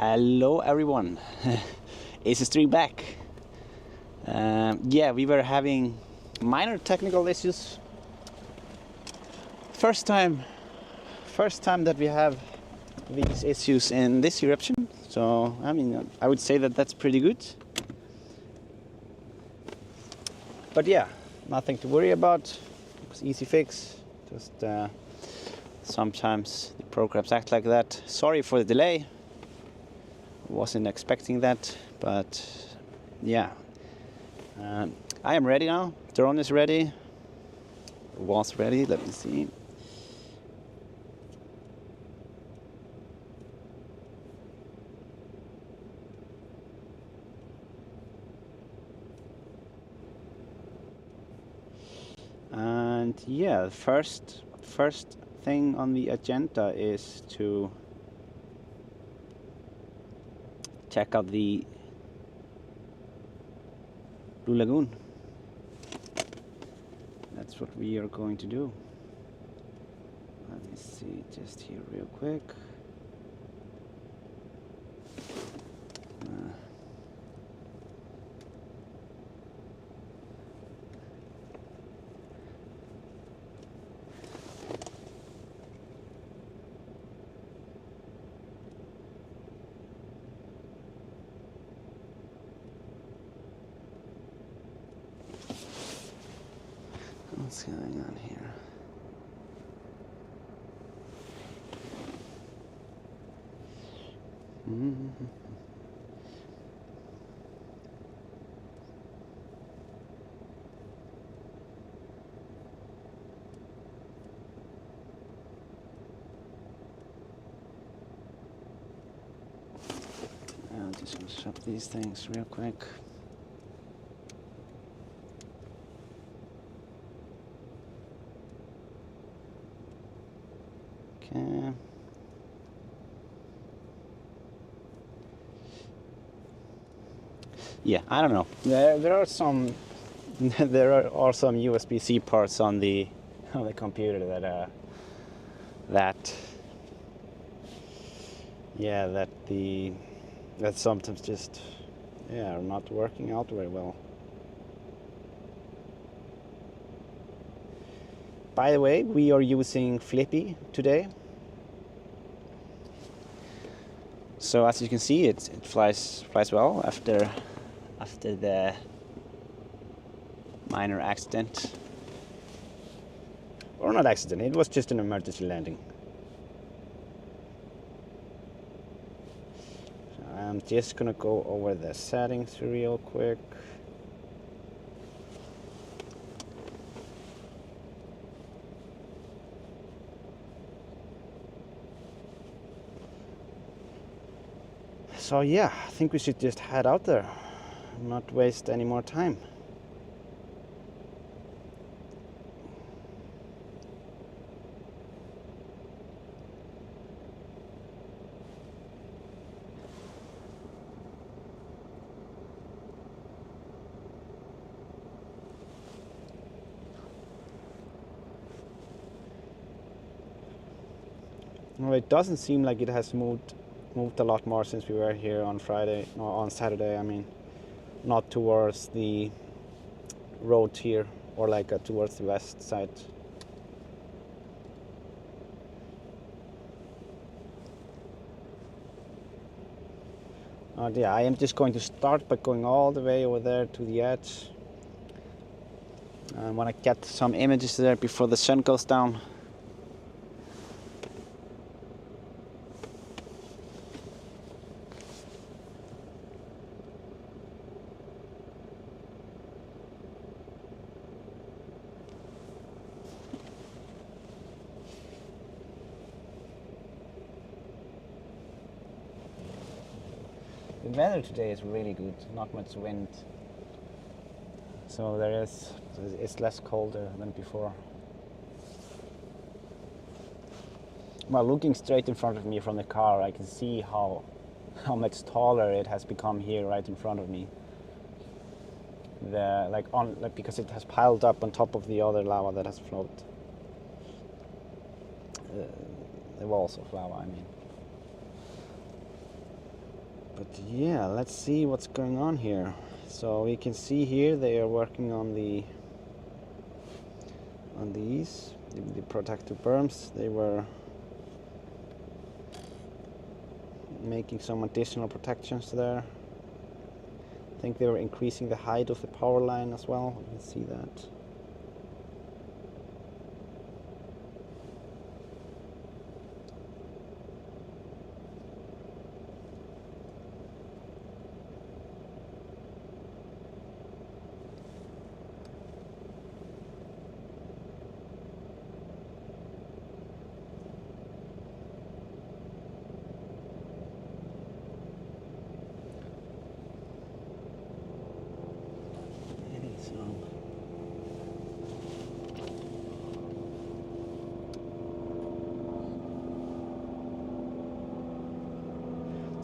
Hello everyone, it's a stream back. Yeah, we were having minor technical issues. First time that we have these issues in this eruption. So I mean, I would say that that's pretty good. But yeah, nothing to worry about. It was easy fix. Just sometimes the programs act like that. Sorry for the delay. Wasn't expecting that, but yeah, I am ready now. Drone is ready. Was ready. Let me see. And yeah, first thing on the agenda is to check out the Blue Lagoon. That's what we are going to do. Let me see just here real quick. What's going on here? I'm just going to swap these things real quick. Okay. Yeah, I don't know. There are some there are some USB-C parts on the computer that sometimes just are not working out very well. By the way, we are using Flippy today. So as you can see, it flies well after the minor accident. Or not accident, it was just an emergency landing. So I'm just gonna go over the settings real quick. So yeah, I think we should just head out there, not waste any more time. Well, it doesn't seem like it has moved a lot more since we were here on Friday, or on Saturday, I mean. Not towards the road here, or like towards the west side. Yeah, I am just going to start by going all the way over there to the edge. I want to get some images there before the sun goes down. The weather today is really good, not much wind, so it's less colder than before. Well, looking straight in front of me from the car, I can see how much taller it has become here right in front of me. Because it has piled up on top of the other lava that has flowed. The walls of lava, I mean. But yeah, let's see what's going on here. So we can see here they are working on these the protective berms. They were making some additional protections there. I think they were increasing the height of the power line as well. You can see that.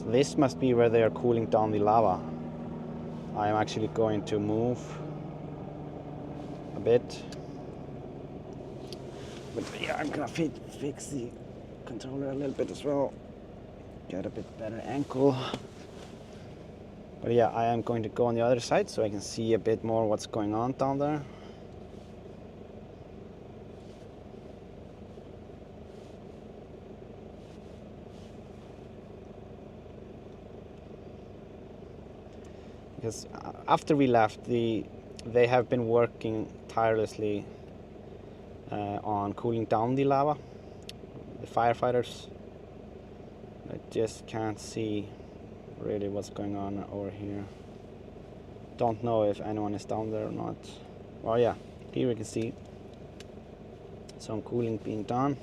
This must be where they are cooling down the lava. I am actually going to move a bit. But yeah, I'm gonna fix the controller a little bit as well. Get a bit better angle. But yeah, I am going to go on the other side so I can see a bit more what's going on down there. Because after we left, they have been working tirelessly on cooling down the lava. The firefighters, I just can't see really what's going on over here. Don't know if anyone is down there or not. Oh yeah, here we can see some cooling being done.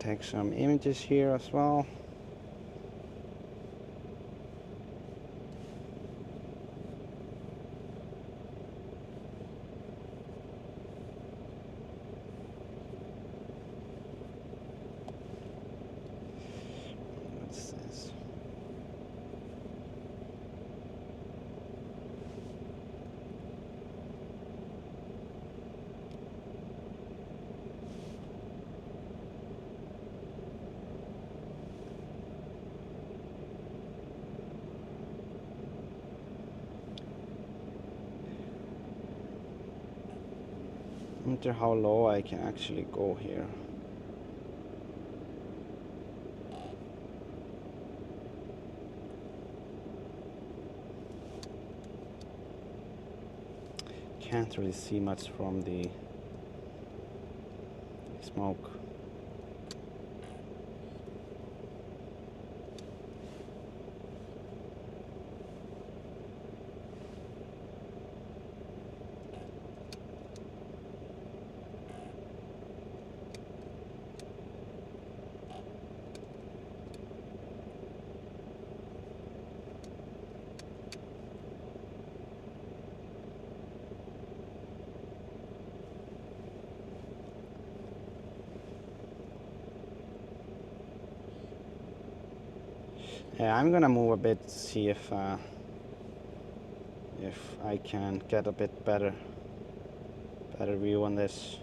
Take some images here as well. What's this? I wonder how low I can actually go here. Can't really see much from the smoke. Yeah, I'm gonna move a bit, see if I can get a bit better view on this.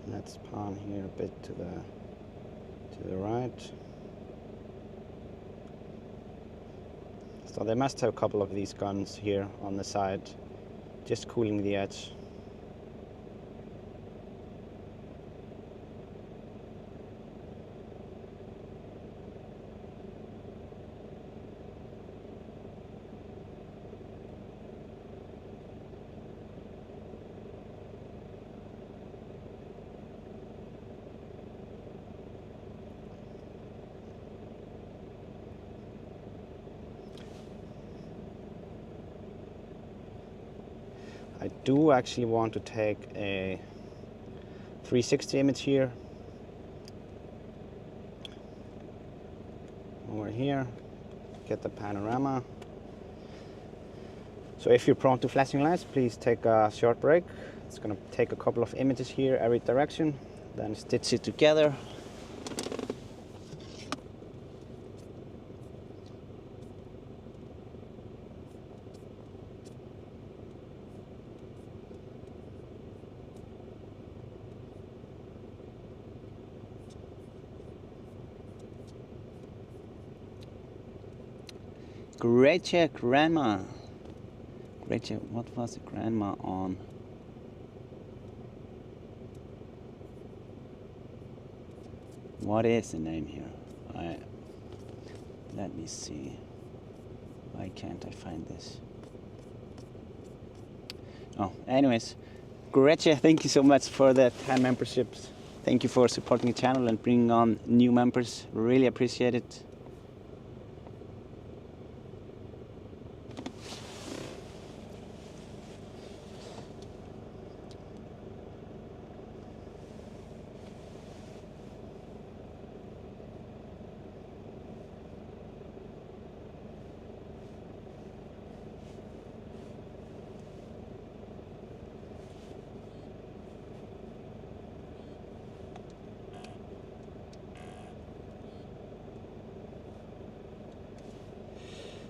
Let's pan here a bit to the right. So they must have a couple of these guns here on the side, just cooling the edge. I do actually want to take a 360 image here, over here, get the panorama. So if you're prone to flashing lights, please take a short break. It's going to take a couple of images here every direction, then stitch it together. Great grandma. Great, what was the grandma on? What is the name here? Let me see. Why can't I find this? Oh, anyways, Gretchen, thank you so much for the 10 memberships. Thank you for supporting the channel and bringing on new members. Really appreciate it.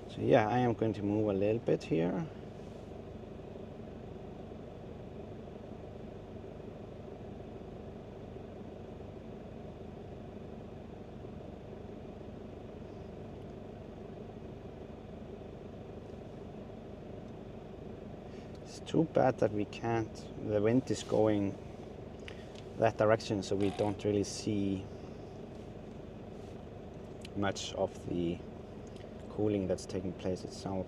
So yeah, I am going to move a little bit here. It's too bad that we can't, the wind is going that direction, so we don't really see much of the cooling that's taking place itself.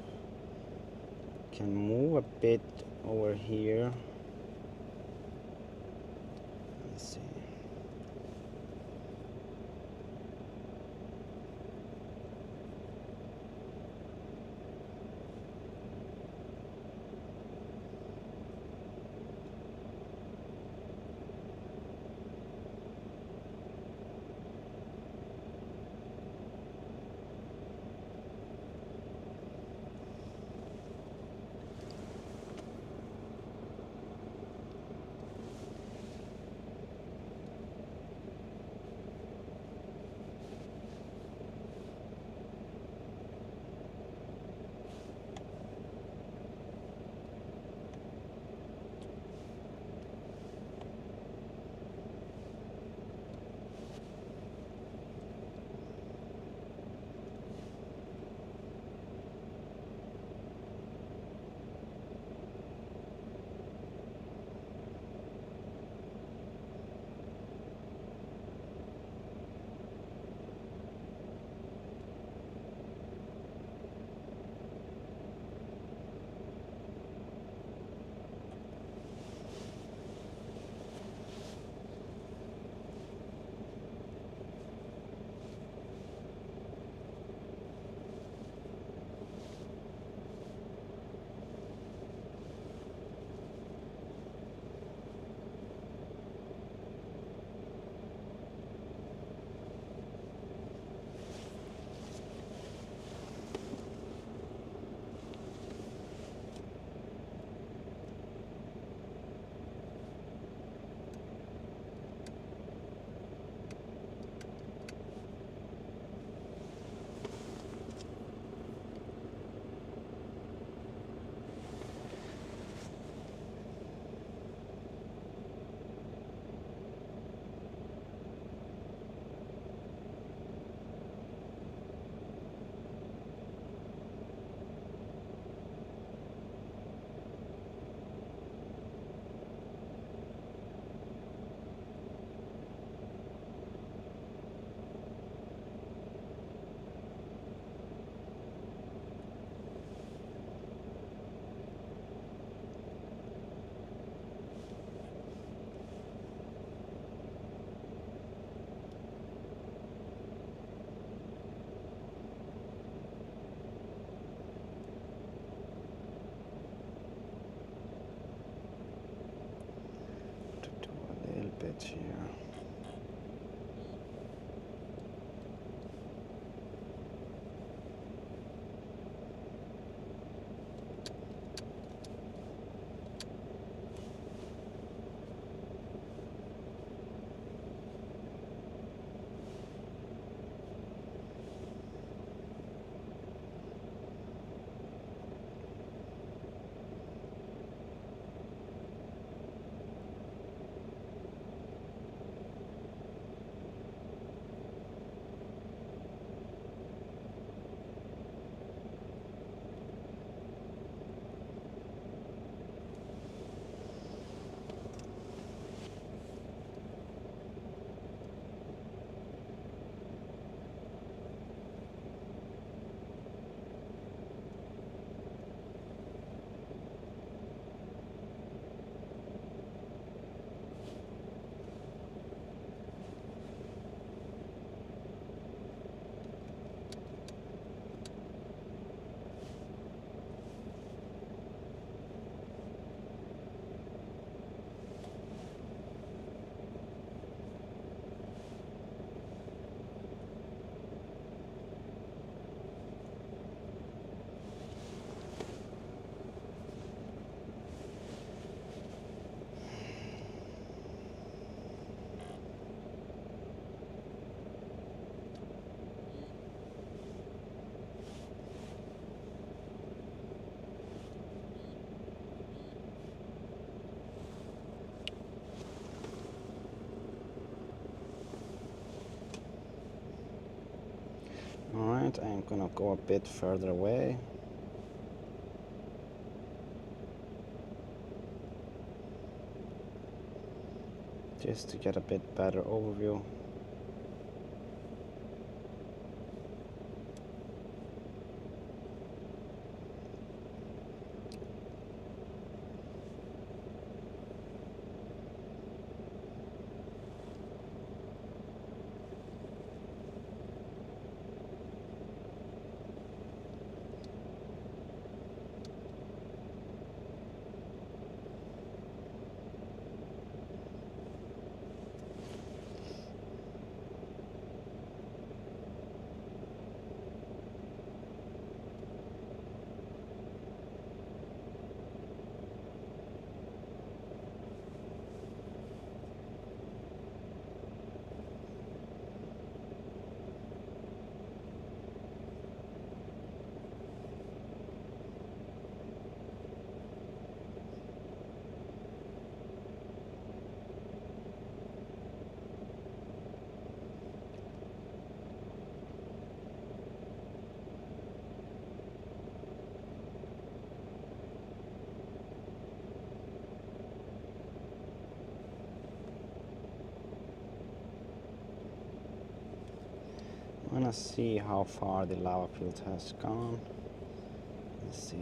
Can move a bit over here. Let's see. bit here. Alright, I'm gonna go a bit further away. Just to get a bit better overview. I wanna see how far the lava field has gone. Let's see.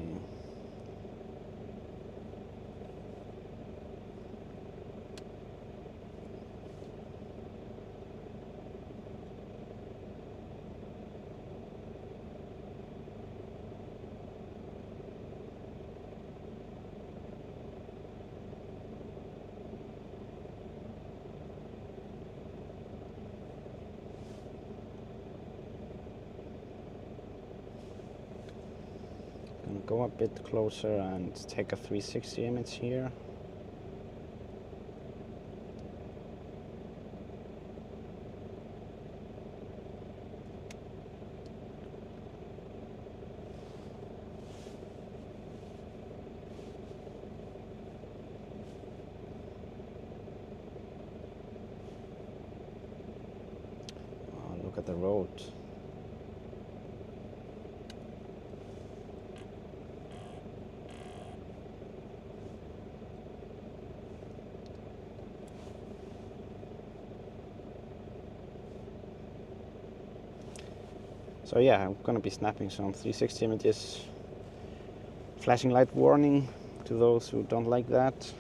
Go a bit closer and take a 360 image here. Oh, look at the road. So yeah, I'm gonna be snapping some 360 images. Flashing light warning to those who don't like that.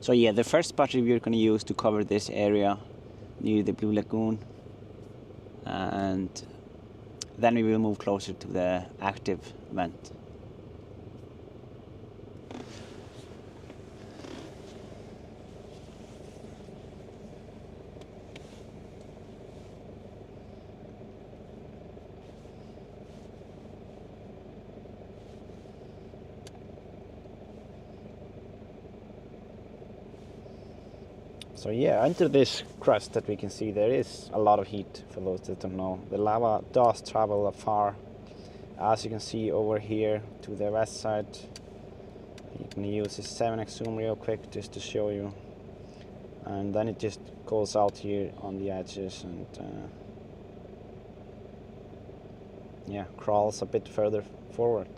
So yeah, the first battery we're going to use to cover this area near the Blue Lagoon, and then we will move closer to the active vent. So yeah, under this crust that we can see, there is a lot of heat. For those that don't know, the lava does travel far. As you can see over here to the west side, you can use this 7x zoom real quick just to show you, and then it just goes out here on the edges and yeah, crawls a bit further forward.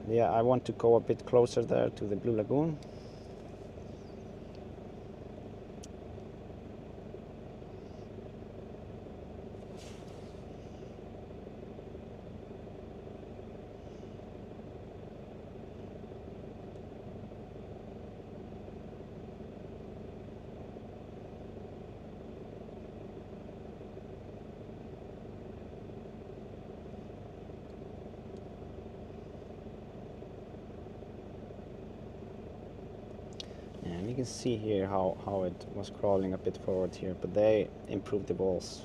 Yeah, I want to go a bit closer there to the Blue Lagoon. And you can see here how it was crawling a bit forward here, but they improved the walls.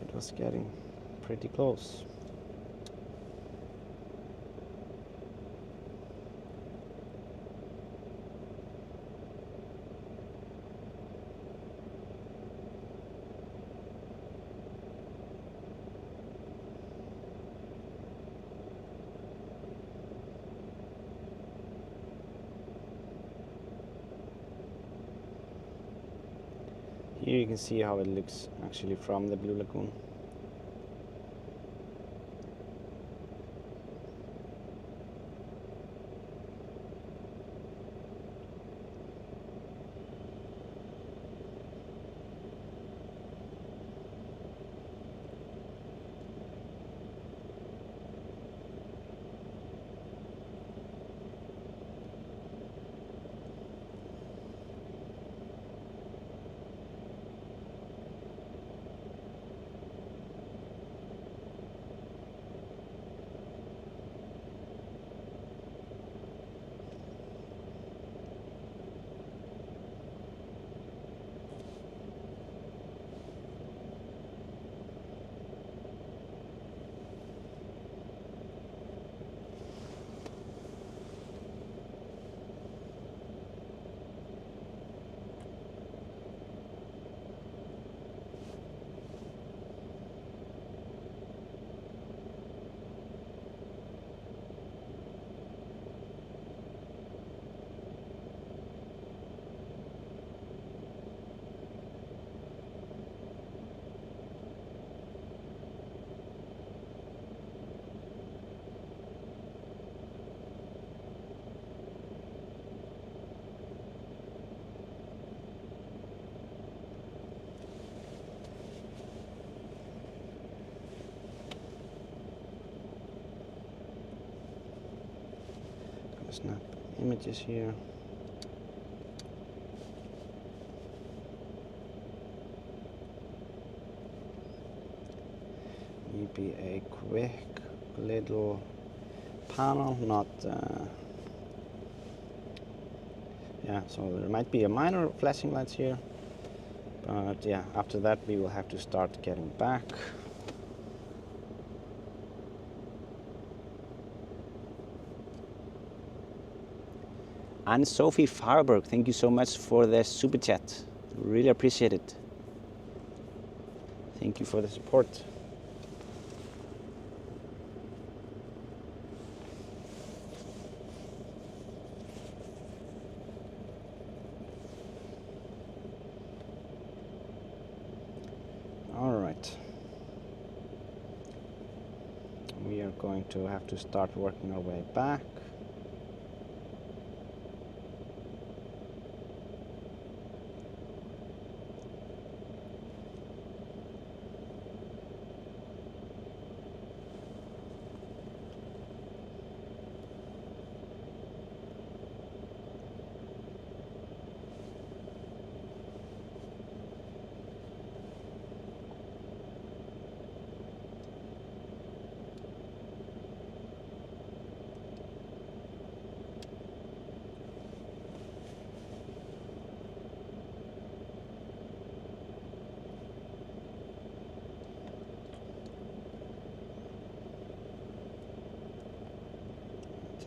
It was getting pretty close. Here you can see how it looks actually from the Blue Lagoon. Snap images here. Maybe a quick little panel, not yeah, so there might be a minor flashing lights here, but yeah, after that we will have to start getting back. And Sophie Farberg, thank you so much for the super chat. Really appreciate it. Thank you for the support. All right. We are going to have to start working our way back.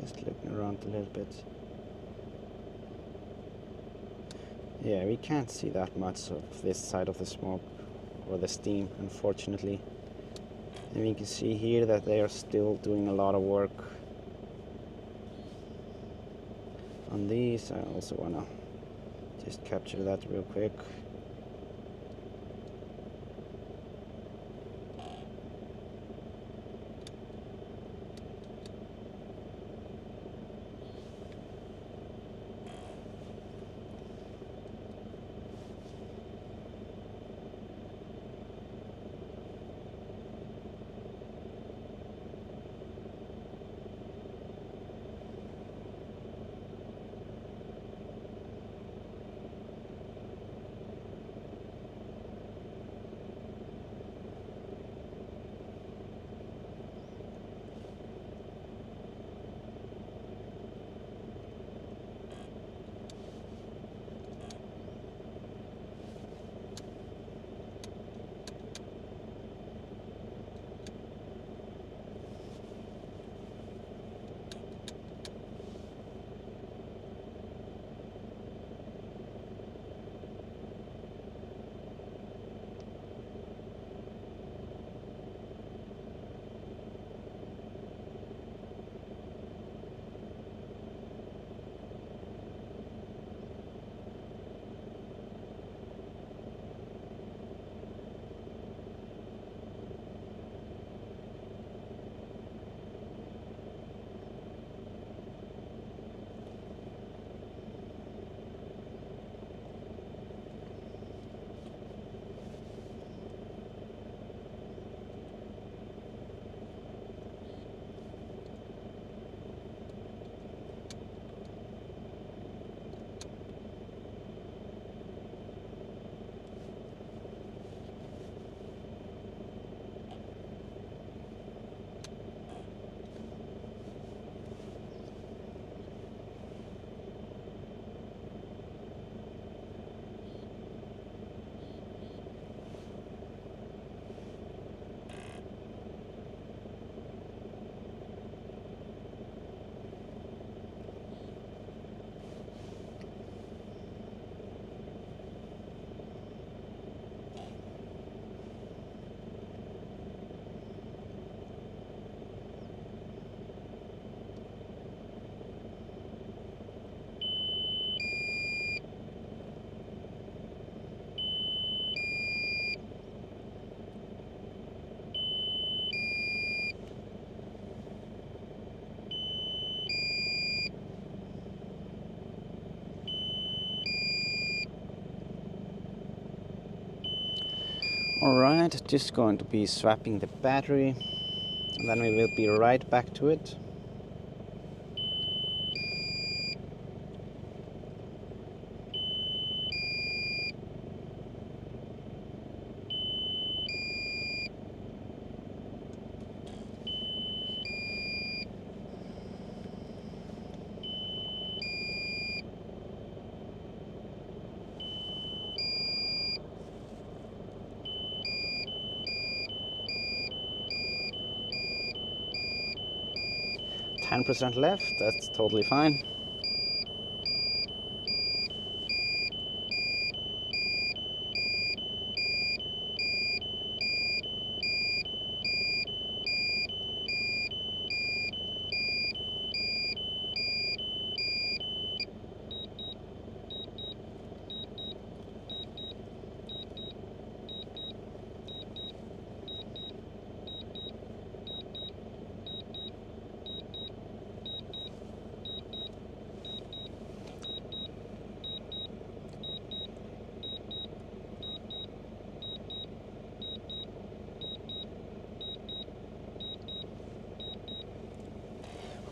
Just looking around a little bit. Yeah, we can't see that much of this side of the smoke or the steam, unfortunately. And we can see here that they are still doing a lot of work on these. I also want to just capture that real quick. Alright, just going to be swapping the battery and then we will be right back to it. %10 left, that's totally fine.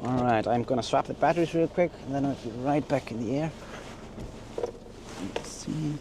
Alright, I'm gonna swap the batteries real quick and then I'll be right back in the air. Let's see.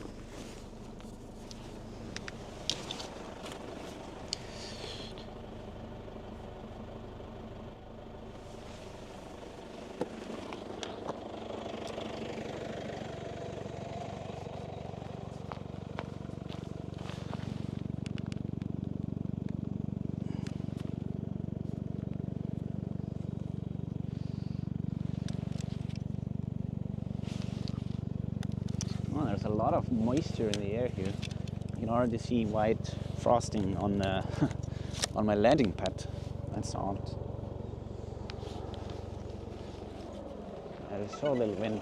a lot of moisture in the air here. You can already see white frosting on on my landing pad. That's odd. There's so little wind.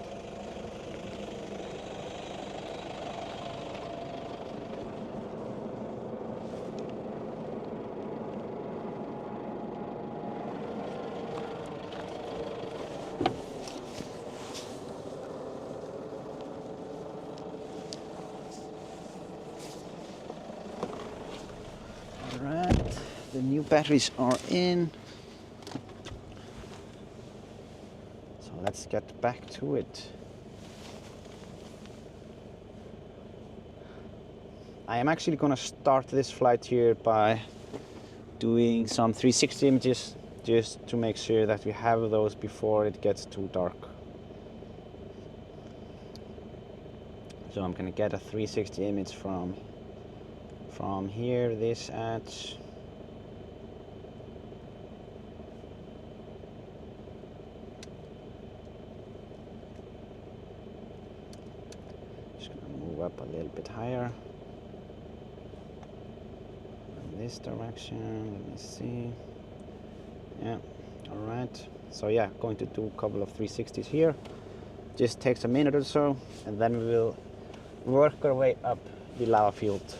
Alright, the new batteries are in. So let's get back to it. I am actually going to start this flight here by doing some 360 images just to make sure that we have those before it gets too dark. So I'm going to get a 360 image from here, this edge. Just going to move up a little bit higher. In this direction, let me see. Yeah, all right. So yeah, going to do a couple of 360s here. Just takes a minute or so, and then we will work our way up the lava field.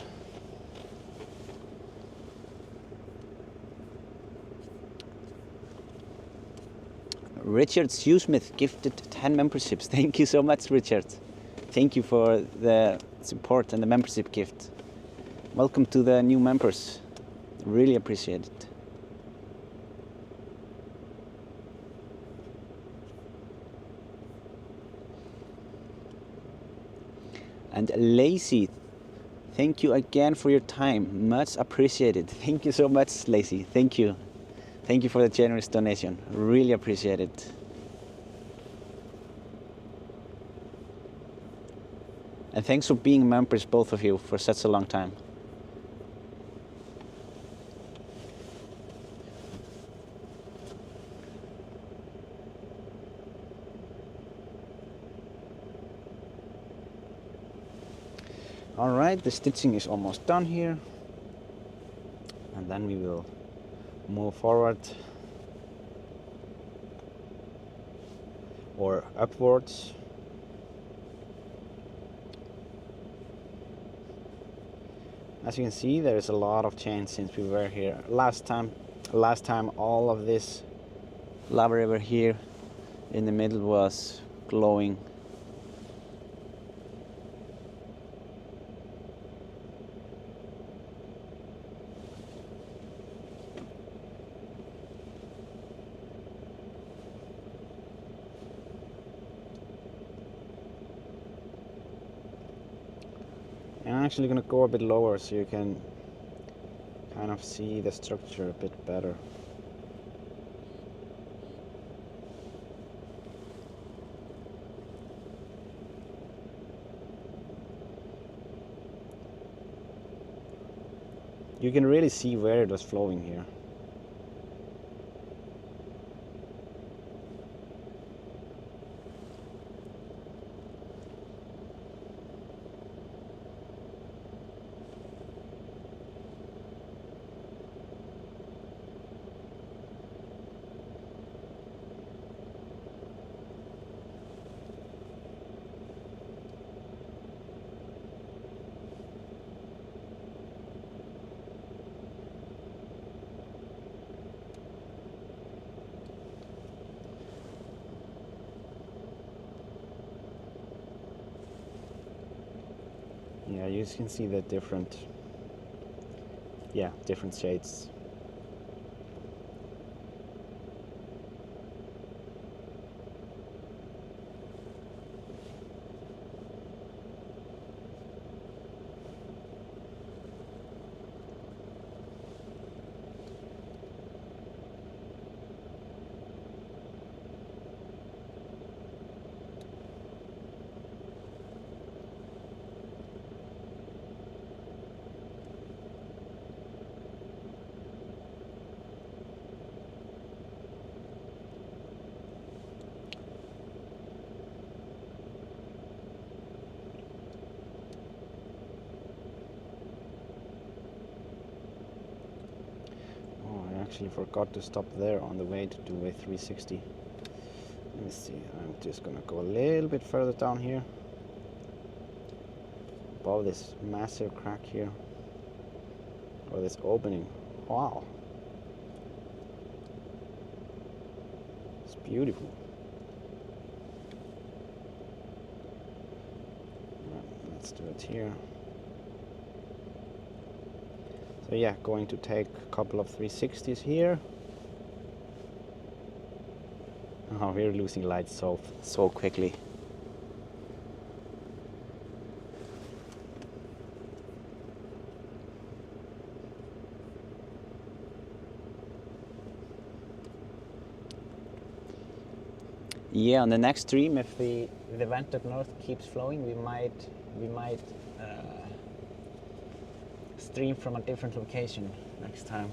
Richard Shoesmith gifted 10 memberships. Thank you so much, Richard. Thank you for the support and the membership gift. Welcome to the new members. Really appreciate it. And Lacey, thank you again for your time. Much appreciated. Thank you so much, Lacey. Thank you. Thank you for the generous donation. Really appreciate it. And thanks for being members, both of you, for such a long time. All right, the stitching is almost done here. And then we will move forward or upwards. As you can see, there is a lot of change since we were here last time. All of this lava river here in the middle was glowing. I'm actually going to go a bit lower so you can kind of see the structure a bit better. You can really see where it was flowing here. Yeah, you can see the different shades. actually forgot to stop there on the way to do a 360. Let me see, I'm just gonna go a little bit further down here. Above this massive crack here. Or this opening. Wow. It's beautiful. Right, let's do it here. So yeah, going to take a couple of 360s here. Oh, we're losing light so quickly. Yeah, on the next stream, if the vent up north keeps flowing, we might stream from a different location next time.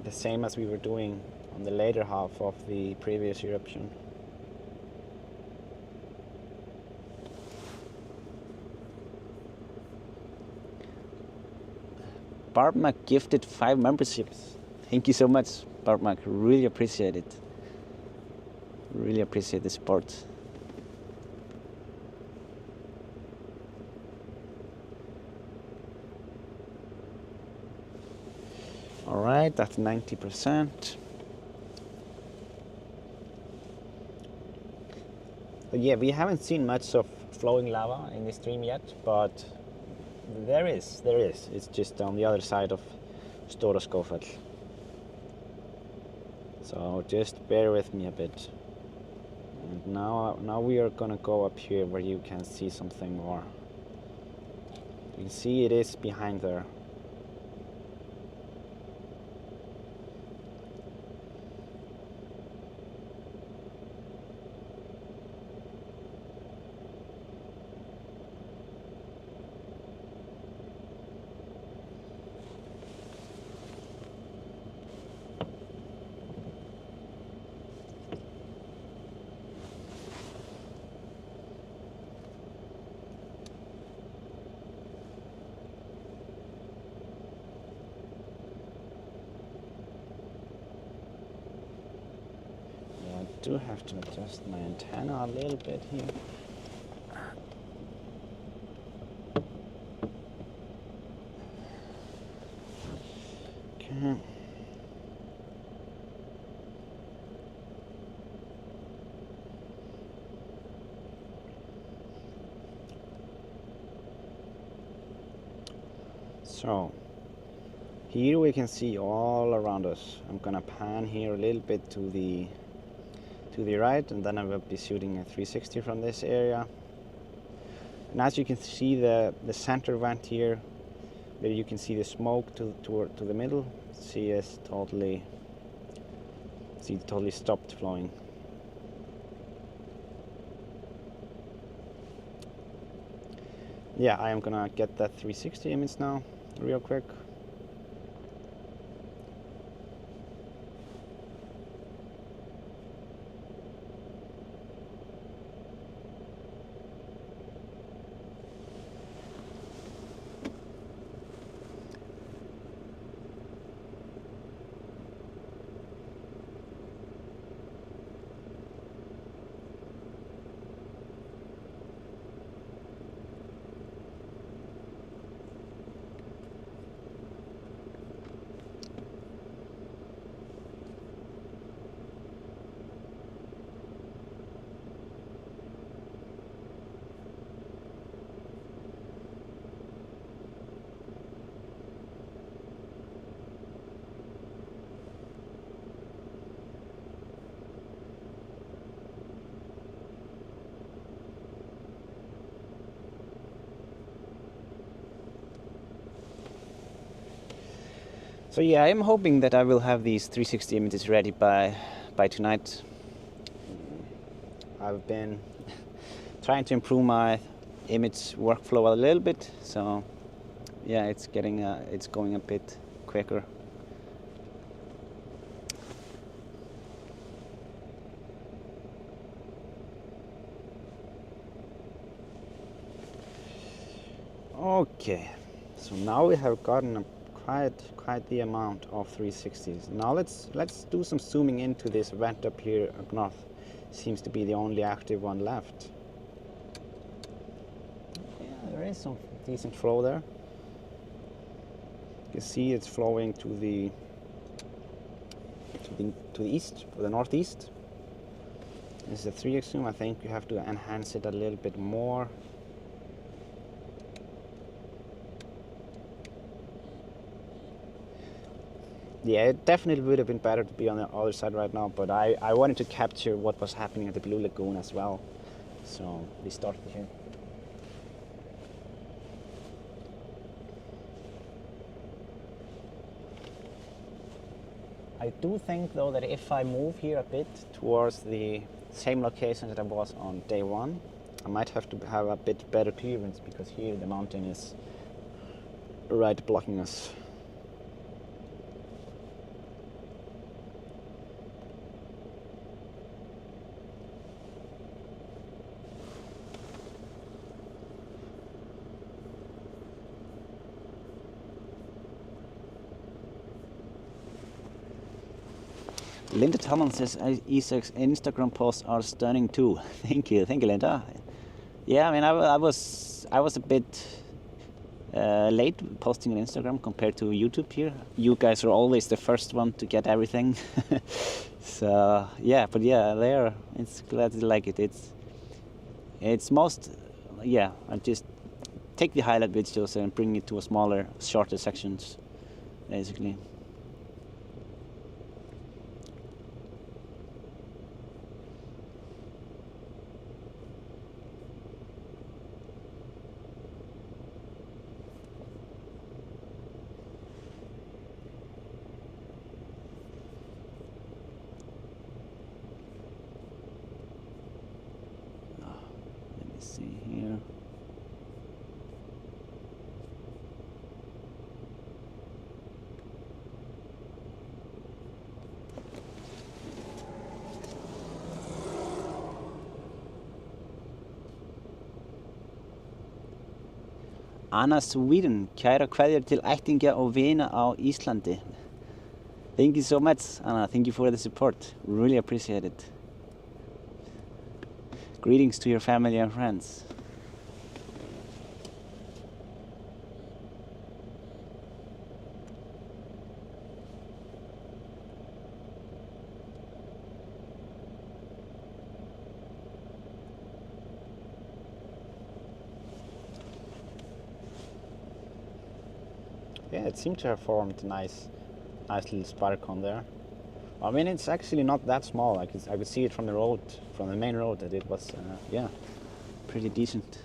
The same as we were doing on the later half of the previous eruption. Barbmac gifted 5 memberships. Thank you so much, Barbmac. Really appreciate it. Really appreciate the support. All right, that's 90%. But yeah, we haven't seen much of flowing lava in this stream yet, but there is. It's just on the other side of Stóra Skógfell. So just bear with me a bit. And now we are gonna go up here where you can see something more. You can see it is behind there. I do have to adjust my antenna a little bit here. Okay. So here we can see all around us. I'm gonna pan here a little bit to the right, and then I will be shooting a 360 from this area. And as you can see, the center vent here, where you can see the smoke to the middle, it's totally stopped flowing. Yeah, I am gonna get that 360 image now, real quick. So yeah, I'm hoping that I will have these 360 images ready by tonight. I've been trying to improve my image workflow a little bit, so yeah, it's going a bit quicker. Okay, so now we have gotten quite the amount of 360s. Now let's do some zooming into this vent up here up north. Seems to be the only active one left. Yeah, there is some decent flow there. You can see it's flowing to the east, or the northeast. This is a 3x zoom. I think you have to enhance it a little bit more. Yeah, it definitely would have been better to be on the other side right now, but I wanted to capture what was happening at the Blue Lagoon as well. So we started here. I do think though that if I move here a bit towards the same location that I was on day one, I might have to have a bit better clearance, because here the mountain is right blocking us. Linda Talon says Isak's Instagram posts are stunning too. Thank you, Linda. Yeah, I mean, I was a bit late posting on Instagram compared to YouTube here. You guys are always the first one to get everything. So yeah, but yeah, there. It's glad to like it. It's most, yeah. I just take the highlight videos and bring it to a smaller, shorter sections, basically. See here. Anna Sweden, kæra kveðjur til ættingja og vina á Íslandi. Thank you so much, Anna. Thank you for the support. Really appreciate it. Greetings to your family and friends. Yeah, it seemed to have formed a nice little spark on there. I mean, it's actually not that small. I could see it from the road, from the main road, that it was, yeah, pretty decent.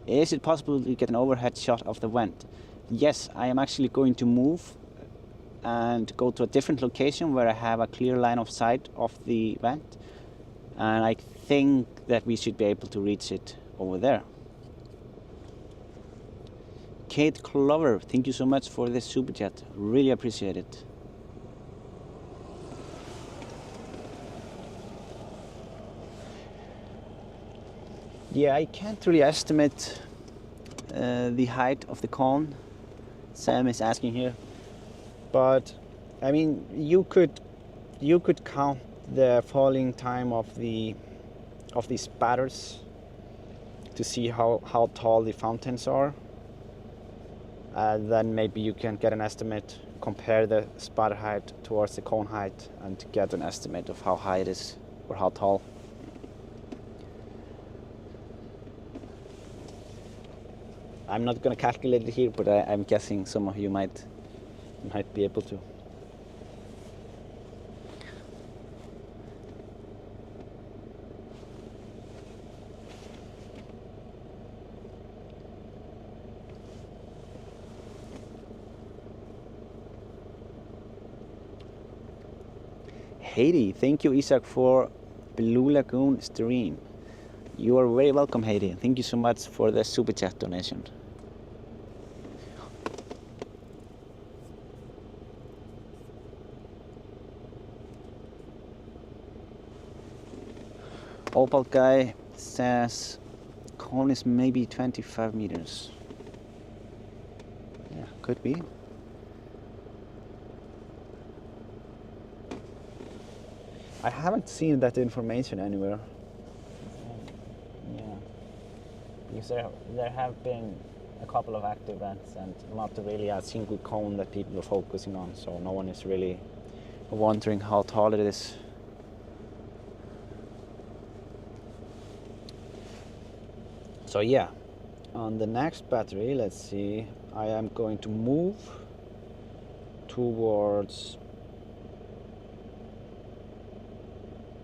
Is it possible to get an overhead shot of the vent? Yes, I am actually going to move and go to a different location where I have a clear line of sight of the vent, and I think that we should be able to reach it over there. Kate Clover, thank you so much for this super chat. Really appreciate it. Yeah, I can't really estimate the height of the cone. Sam is asking here, but I mean, you could count the falling time of these spatters to see how tall the fountains are. Then maybe you can get an estimate, compare the spatter height towards the cone height, and get an estimate of how high it is or how tall. I'm not going to calculate it here, but I'm guessing some of you might be able to. Haiti, thank you, Isak, for Blue Lagoon stream. You are very welcome, Haiti. Thank you so much for the super chat donation. Opal guy says cone is maybe 25 meters. Could be. I haven't seen that information anywhere. Yeah, because there have been a couple of active events and not really a single cone that people are focusing on, so no one is really wondering how tall it is. So yeah, on the next battery, let's see, I am going to move towards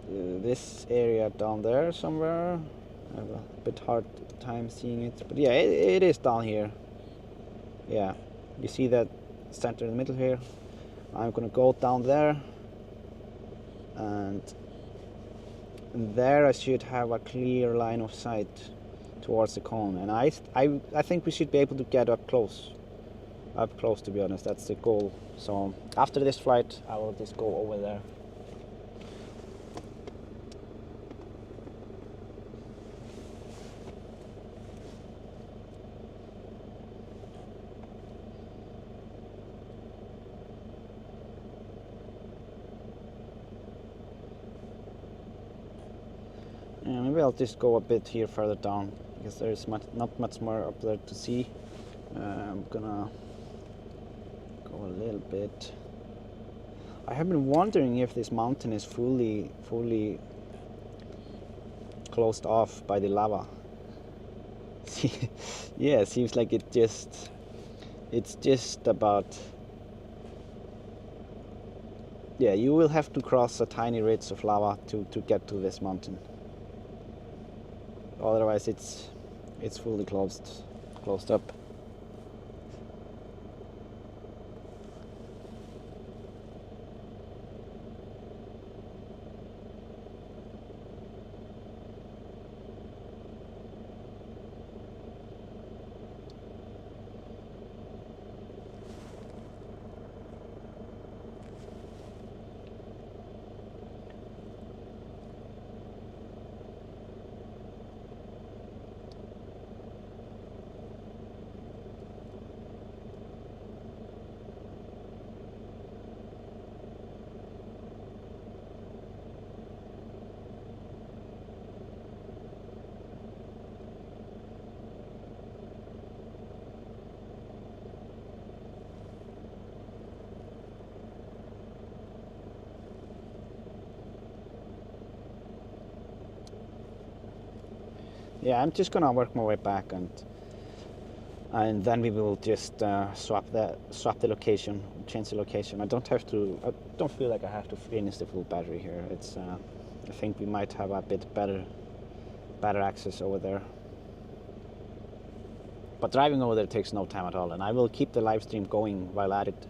this area down there somewhere. I have a bit hard time seeing it, but yeah, it is down here. Yeah, you see that center in the middle here. I'm gonna go down there, and there I should have a clear line of sight towards the cone, and I think we should be able to get up close, to be honest. That's the goal. So after this flight I will just go over there. Yeah, maybe I'll just go a bit here further down, because there is not much more up there to see. I'm gonna go a little bit. I have been wondering if this mountain is fully closed off by the lava. Yeah, it seems like it's just about. Yeah, you will have to cross a tiny ridge of lava to get to this mountain. Otherwise it's fully closed up. Yeah, I'm just gonna work my way back, and then we will just swap the location, change the location. I don't feel like I have to finish the full battery here. It's I think we might have a bit better access over there. But driving over there takes no time at all, and I will keep the live stream going while at it.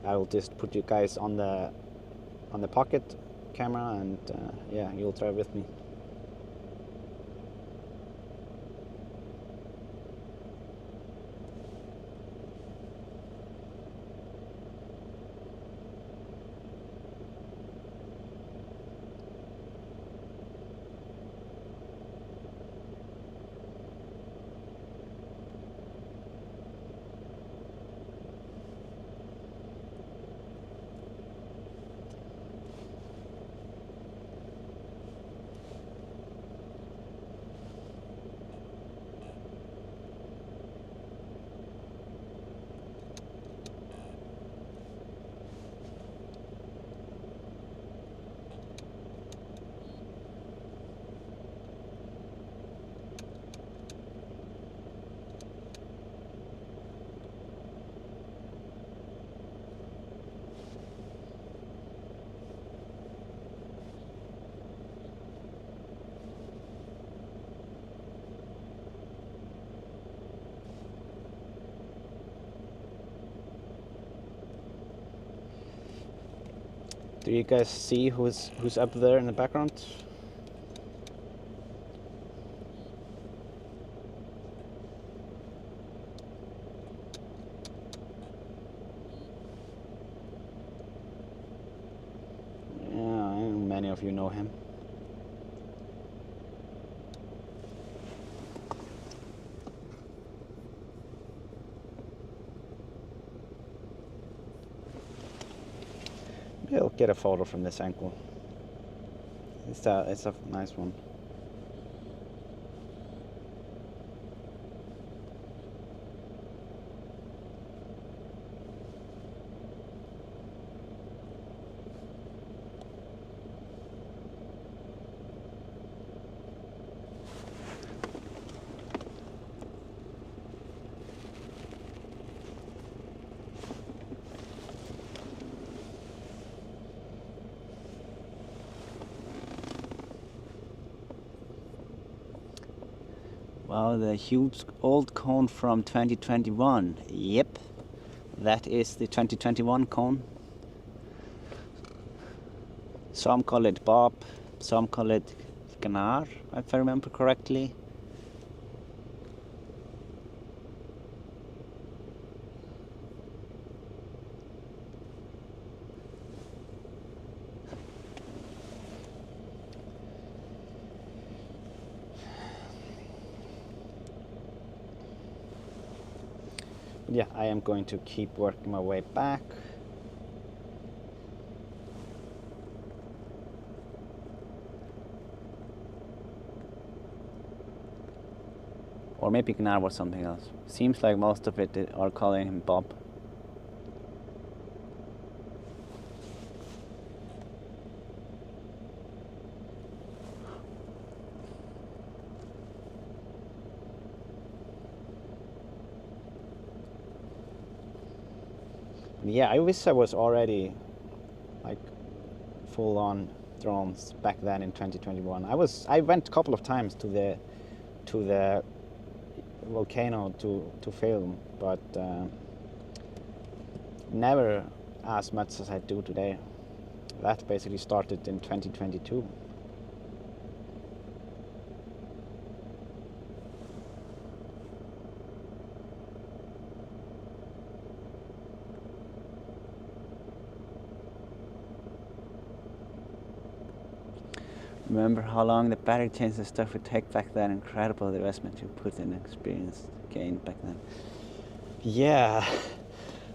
I will just put you guys on the pocket camera, and yeah, you'll drive with me. Do you guys see who's up there in the background? Yeah, many of you know him. We'll get a photo from this angle. It's a nice one. Wow, the huge old cone from 2021. Yep, that is the 2021 cone. Some call it Bob, some call it Gnar, if I remember correctly. Yeah, I am going to keep working my way back. Or maybe Gnar was something else. Seems like most of it are calling him Bob. Yeah, I wish I was already like full on drones back then in 2021. I went a couple of times to the volcano to film, but never as much as I do today. That basically started in 2022. Remember how long the battery change and stuff would take back then? Incredible the investment you put in experience gained back then. Yeah,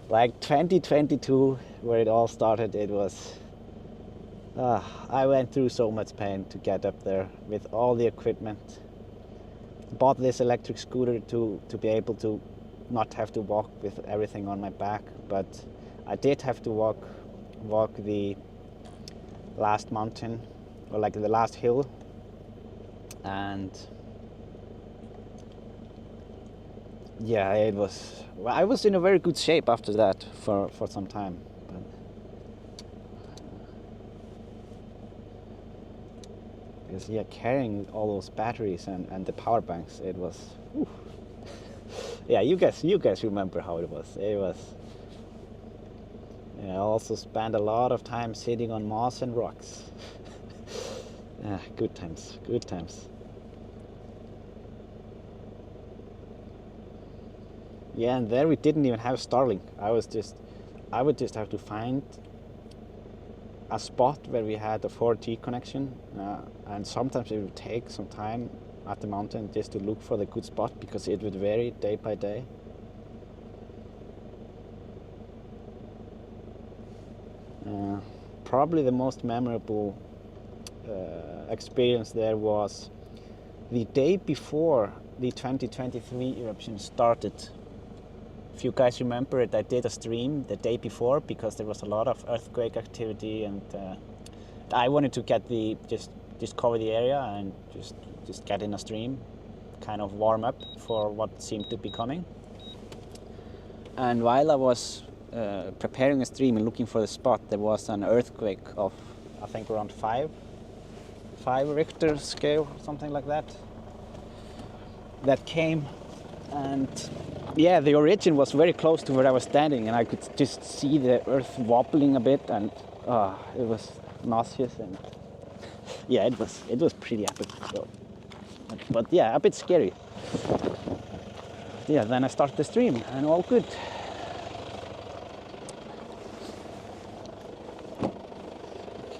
like 2022, where it all started, it was... I went through so much pain to get up there with all the equipment. Bought this electric scooter to be able to not have to walk with everything on my back, but I did have to walk the last mountain, or like the last hill, and yeah, it was... well, I was in a very good shape after that for some time, but because yeah, carrying all those batteries and the power banks, it was... whew. Yeah, you guys remember how it was. It was... yeah, I also spent a lot of time sitting on moss and rocks. Good times, good times. Yeah, and there we didn't even have Starlink. I would just have to find a spot where we had a 4G connection, and sometimes it would take some time at the mountain just to look for the good spot, because it would vary day by day. Probably the most memorable experience there was the day before the 2023 eruption started. If you guys remember it, I did a stream the day before because there was a lot of earthquake activity, and I wanted to get just cover the area and just get in a stream, kind of warm up for what seemed to be coming. And while I was preparing a stream and looking for the spot, there was an earthquake of, I think, around 5 Richter scale, something like that, that came. And yeah, the origin was very close to where I was standing, and I could just see the earth wobbling a bit, and it was nauseous, and yeah, it was pretty epic. So, but yeah, a bit scary. Yeah, then I started the stream and all good.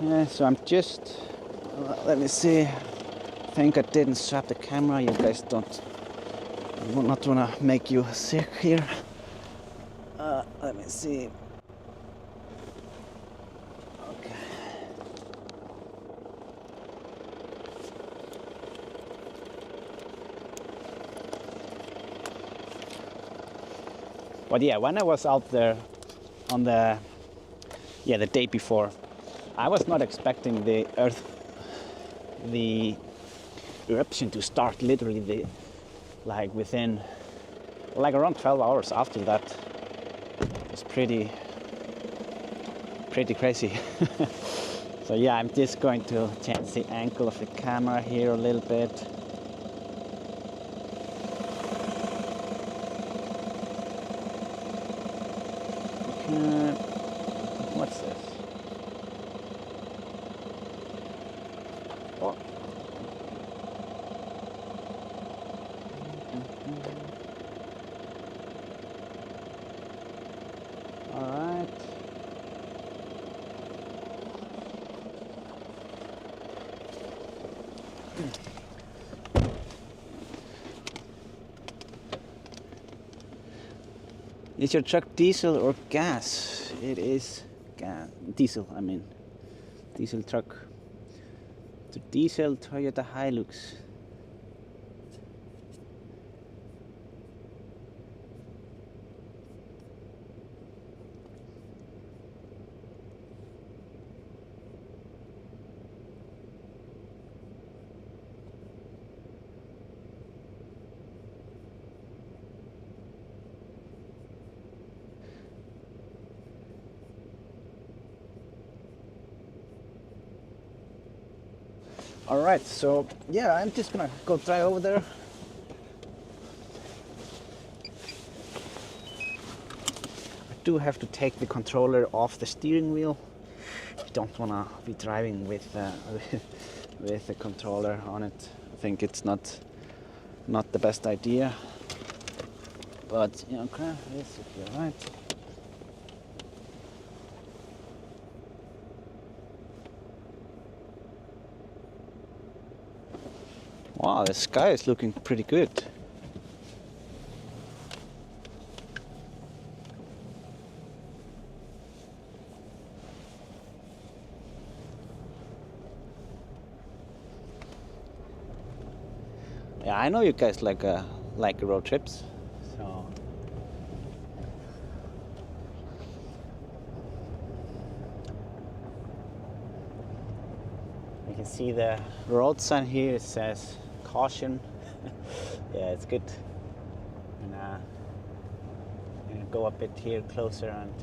Okay, so I'm just... let me see. I think I didn't swap the camera. You guys don't... I would not want to make you sick here. Let me see. But yeah, when I was out there on the day before, I was not expecting the eruption to start literally within around 12 hours after that. It was pretty crazy. So yeah, I'm just going to change the angle of the camera here a little bit. What's this? Oh. All right. Is your truck diesel or gas? It is gas. Diesel, I mean. Diesel truck. The diesel Toyota Hilux. Alright, so yeah, I'm just gonna go try over there. I do have to take the controller off the steering wheel. I don't wanna be driving with with the controller on it. I think it's not the best idea. But you know, okay, this should be alright. Wow, the sky is looking pretty good. Yeah, I know you guys like road trips, so you can see the road sign here. It says caution. Yeah, it's good. And I'm gonna go a bit here closer, and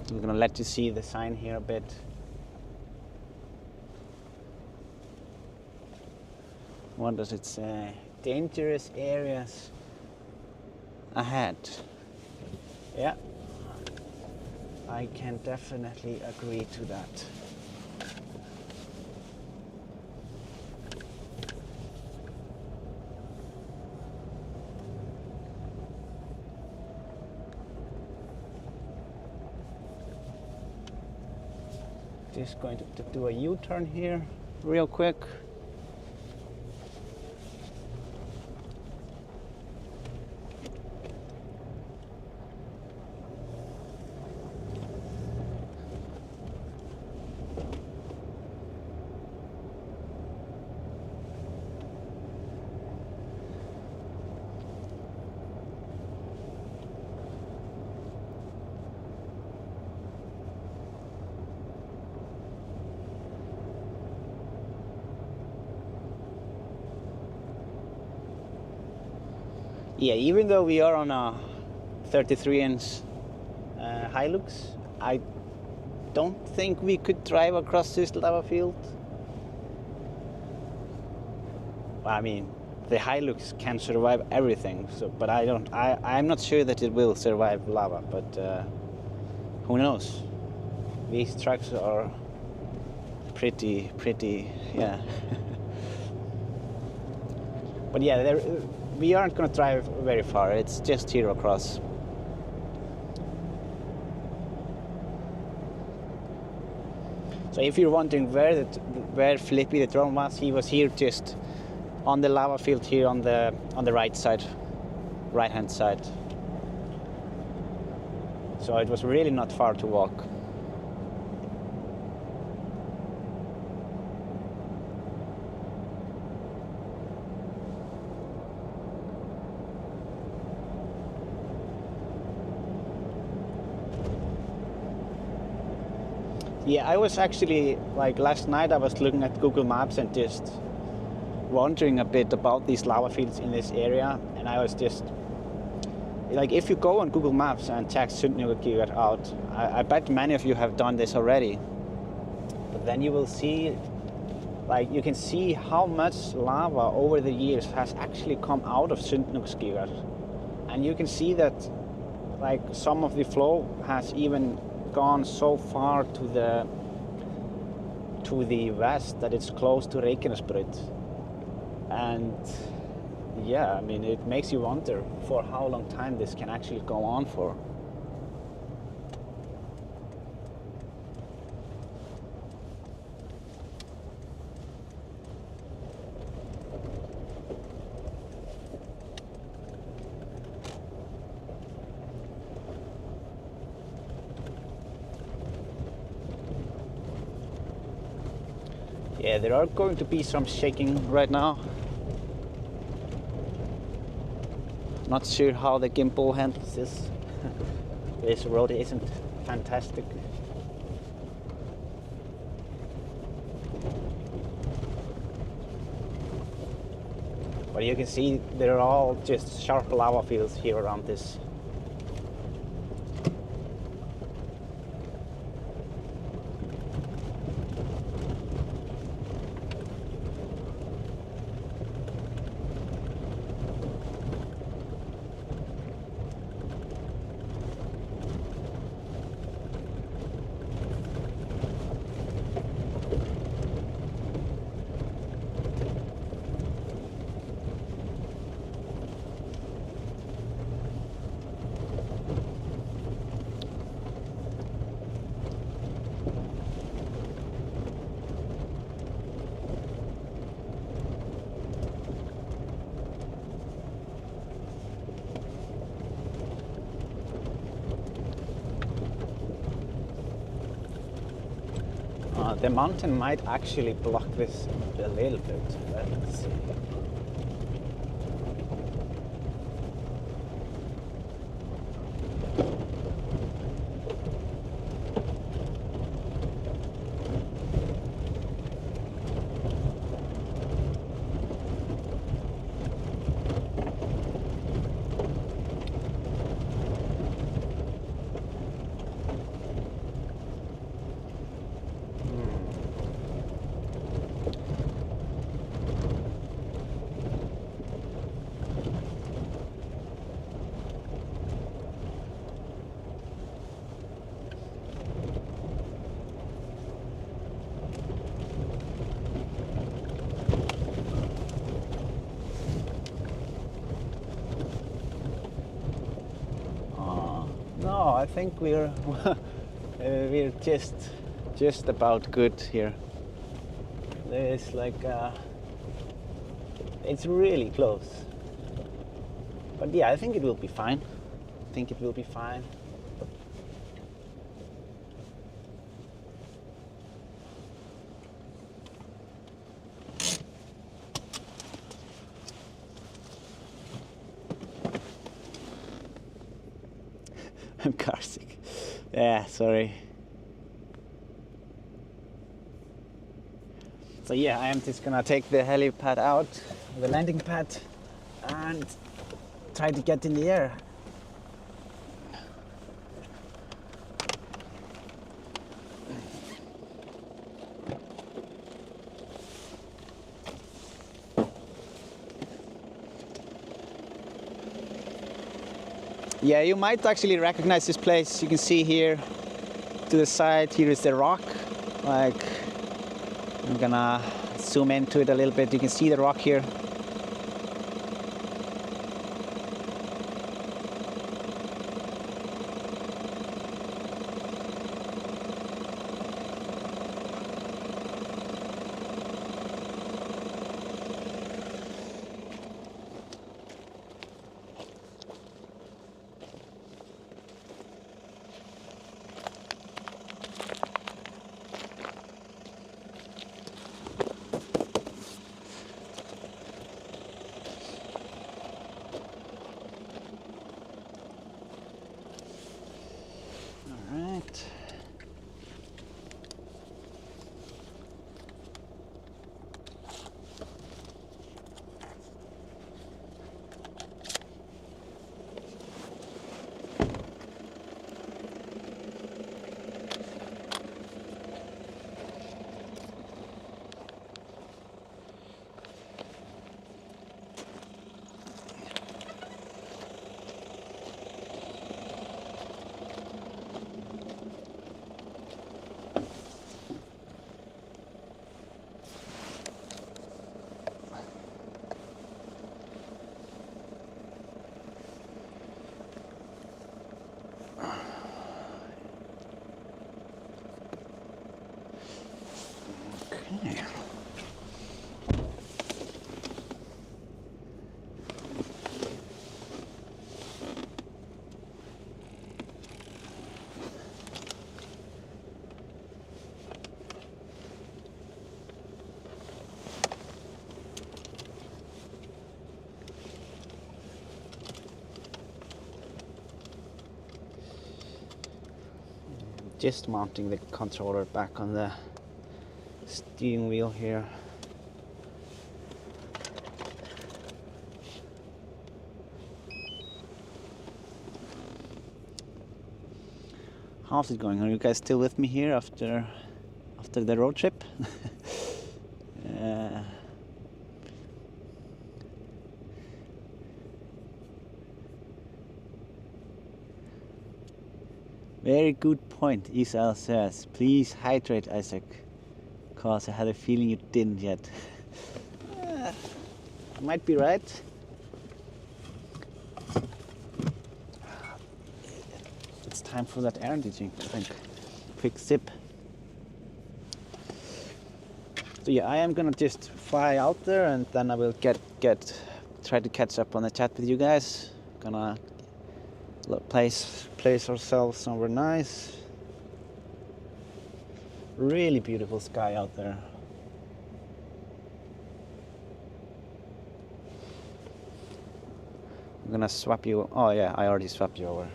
I'm gonna let you see the sign here a bit. What does it say? Dangerous areas ahead. Yeah, I can definitely agree to that. Just going to do a U-turn here real quick. Yeah, even though we are on a 33-inch Hilux, I don't think we could drive across this lava field. Well, I mean, the Hilux can survive everything, so but I'm not sure that it will survive lava, but who knows? These trucks are pretty, yeah. But yeah, we aren't going to drive very far. It's just here across. So if you're wondering where Flippy the drone was, he was here just on the lava field here on the right side, right hand side. So it was really not far to walk. Yeah, I was actually, like last night I was looking at Google Maps and just wondering a bit about these lava fields in this area, and I was just like, if you go on Google Maps and check Finnbogason out, I bet many of you have done this already, but then you will see, like, you can see how much lava over the years has actually come out of Finnbogason, and you can see that, like, some of the flow has even gone so far to the west that it's close to Reykjanesbrut. And yeah, I mean, it makes you wonder for how long time this can actually go on for. Yeah, there are going to be some shaking right now. Not sure how the gimbal handles this. This road isn't fantastic. But you can see they're all just sharp lava fields here around this. The mountain might actually block this a little bit. Let's see. No, I think we're we're just about good here. There's like it's really close, but yeah, I think it will be fine. I think it will be fine. I'm car sick. Yeah, sorry. So yeah, I am just gonna take the helipad out, the landing pad, and try to get in the air. Yeah, you might actually recognize this place. You can see here to the side, here is the rock. Like, I'm gonna zoom into it a little bit. You can see the rock here. just mounting the controller back on the steering wheel here. How's it going? Are you guys still with me here after the road trip? Very good point, Isak says. Please hydrate, Isak. Cause I had a feeling you didn't yet. Might be right. It's time for that energy drink, I think. Quick sip. So yeah, I am gonna just fly out there, and then I will try to catch up on the chat with you guys. Gonna place ourselves somewhere nice. Really beautiful sky out there. I'm gonna swap you. Oh yeah, I already swapped you over.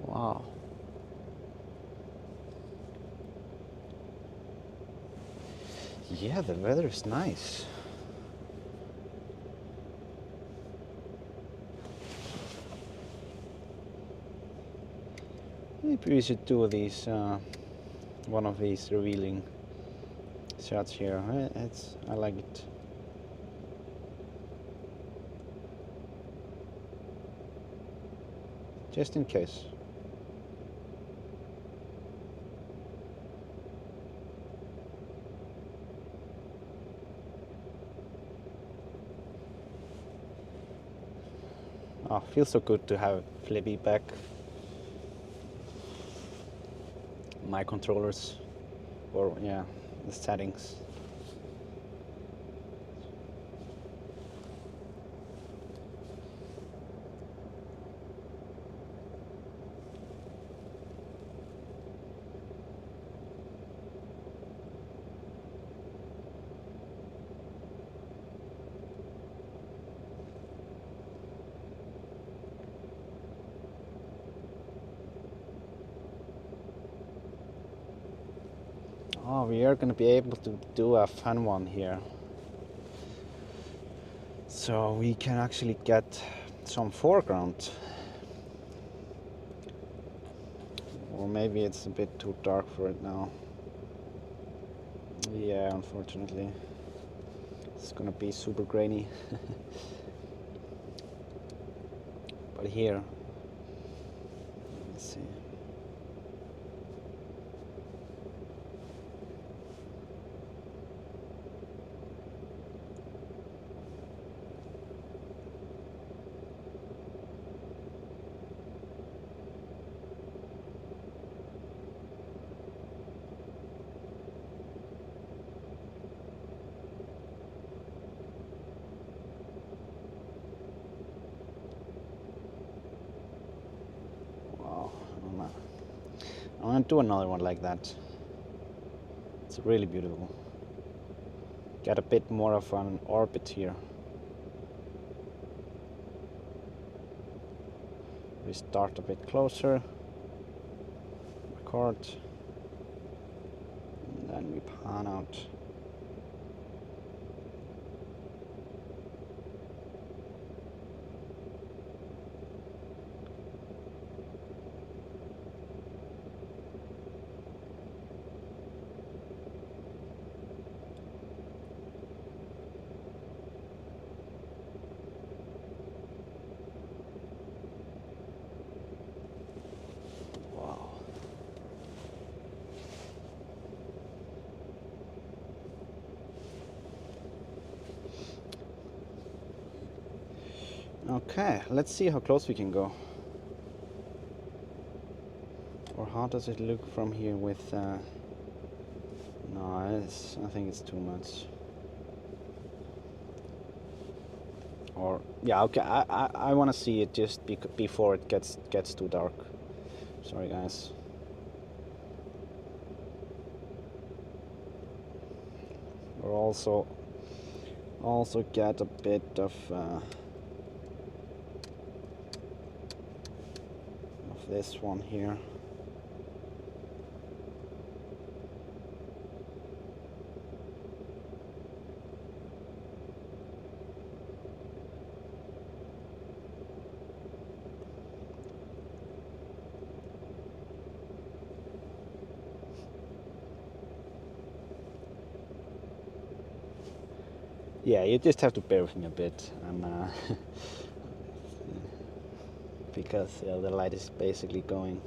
Wow. Yeah, the weather is nice. Maybe we should do these, one of these revealing shots here. I like it. Just in case. Oh, feels so good to have Flippy back. My controllers, or yeah, the settings. Oh, we are going to be able to do a fun one here. So we can actually get some foreground. Or maybe it's a bit too dark for it now. Yeah, unfortunately. It's going to be super grainy. But here, let's see. I'm gonna do another one like that. It's really beautiful. Get a bit more of an orbit here. We start a bit closer, record, and then we pan out. Okay, let's see how close we can go. Or how does it look from here with... No, I think it's too much. Or yeah, okay. I want to see it just before it gets too dark. Sorry, guys. We're also get a bit of this one here. Yeah, you just have to bear with me a bit, and because the light is basically going.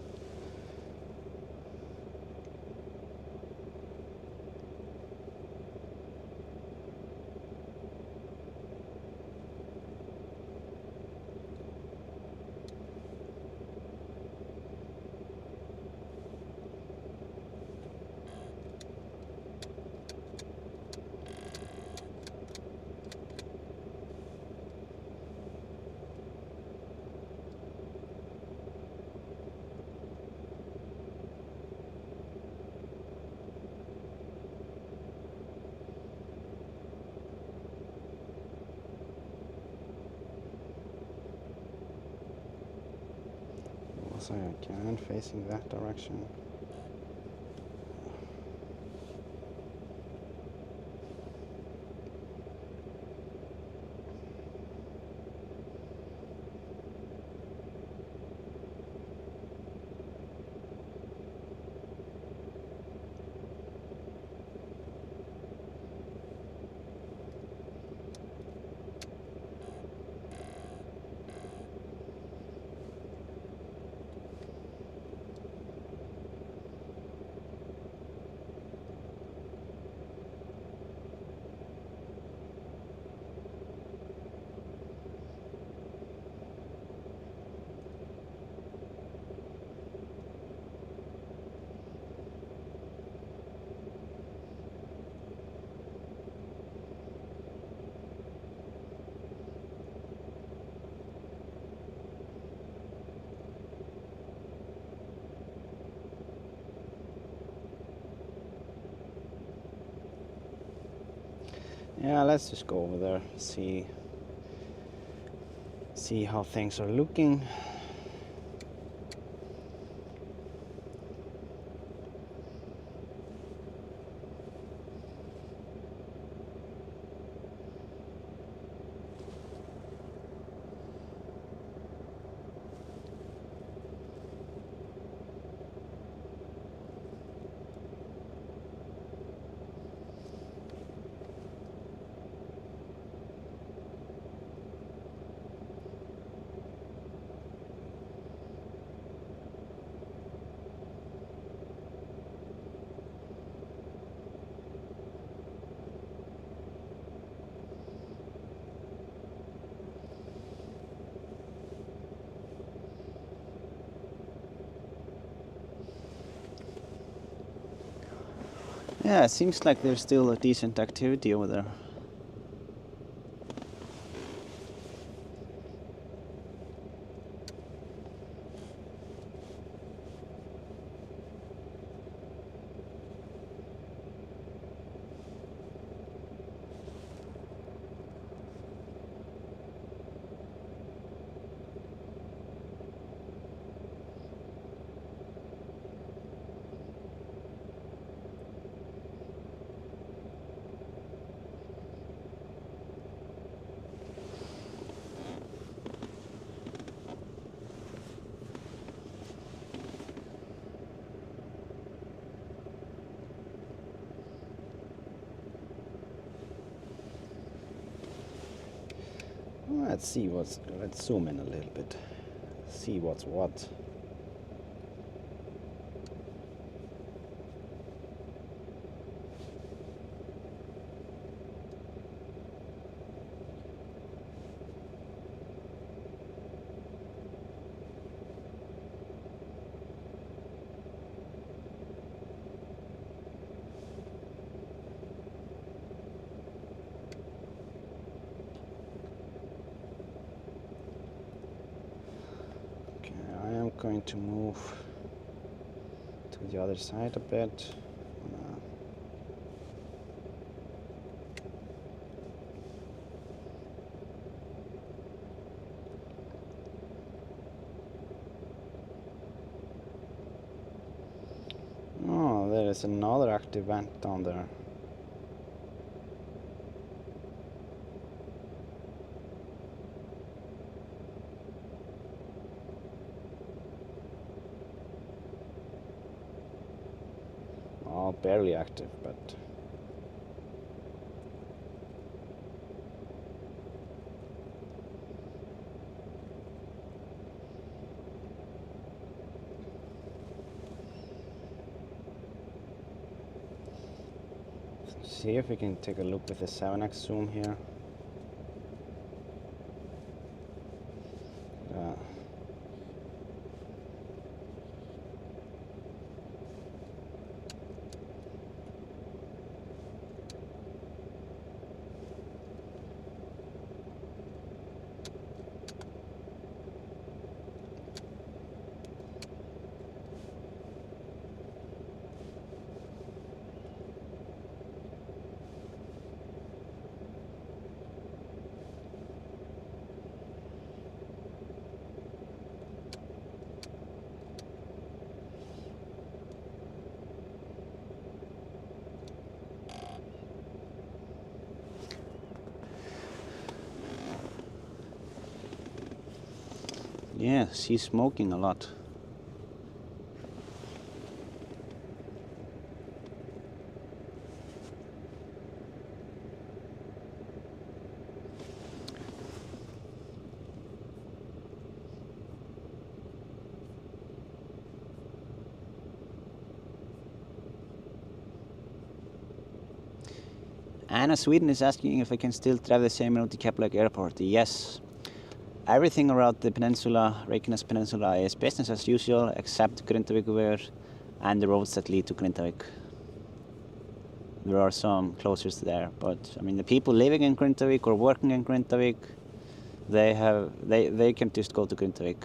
So again, facing that direction. Yeah, let's just go over there, see how things are looking. Yeah, it seems like there's still a decent activity over there. Let's see let's zoom in a little bit, see what's what. going to move to the other side a bit. Oh, there is another active vent down there. Oh, barely active, but see if we can take a look with the 7x zoom here. yeah, she's smoking a lot. Anna Sweden is asking if I can still travel the same route to Keflavik Airport. Yes. Everything around the peninsula, Reykjanes Peninsula, is business as usual, except Grindavíkurvegur and the roads that lead to Grindavík. There are some closures there, but I mean the people living in Grindavík or working in Grindavík, they can just go to Grindavík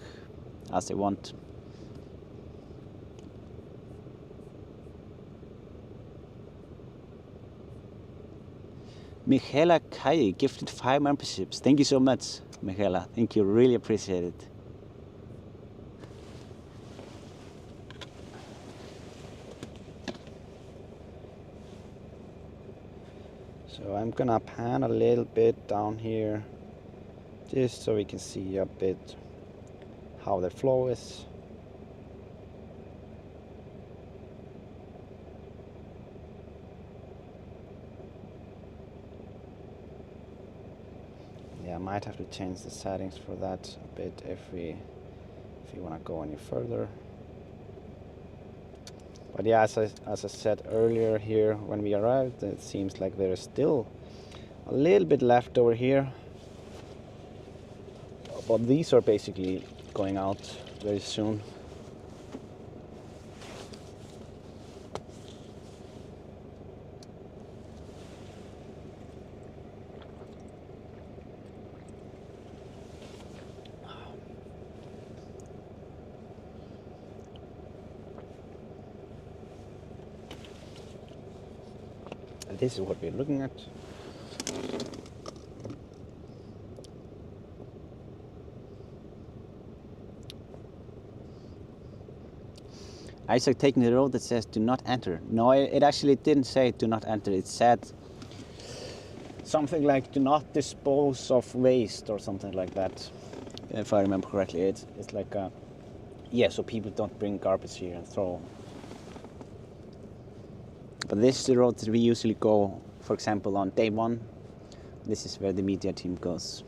as they want. Michaela Kai gifted 5 memberships. Thank you so much, Michaela. Thank you, really appreciate it. So I'm gonna pan a little bit down here, just so we can see a bit how the flow is. Yeah, I might have to change the settings for that a bit if we want to go any further. But yeah, as I said earlier here when we arrived, it seems like there is still a little bit left over here. But these are basically going out very soon. This is what we're looking at. Isak taking the road that says do not enter. No, it actually didn't say do not enter. It said something like do not dispose of waste or something like that, if I remember correctly. It's like yeah, so people don't bring garbage here and throw. But this is the road that we usually go, for example, on day 1. This is where the media team goes.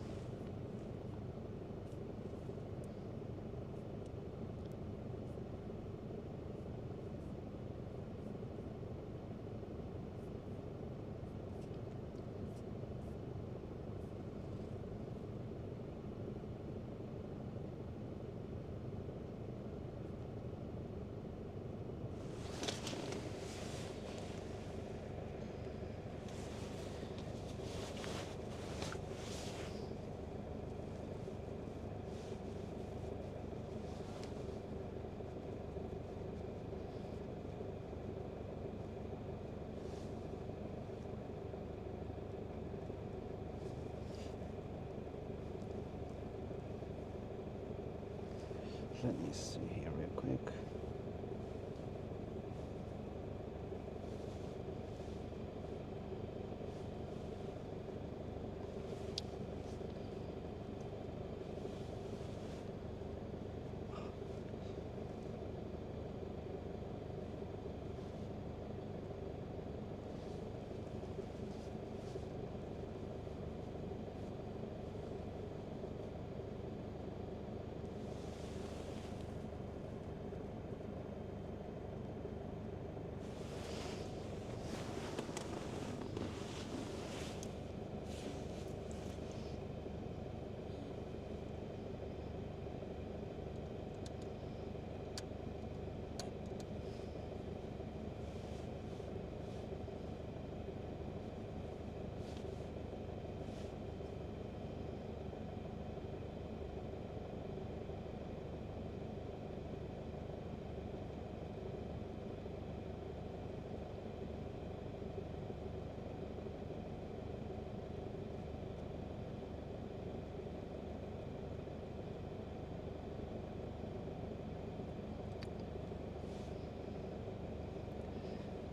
let me see here real quick.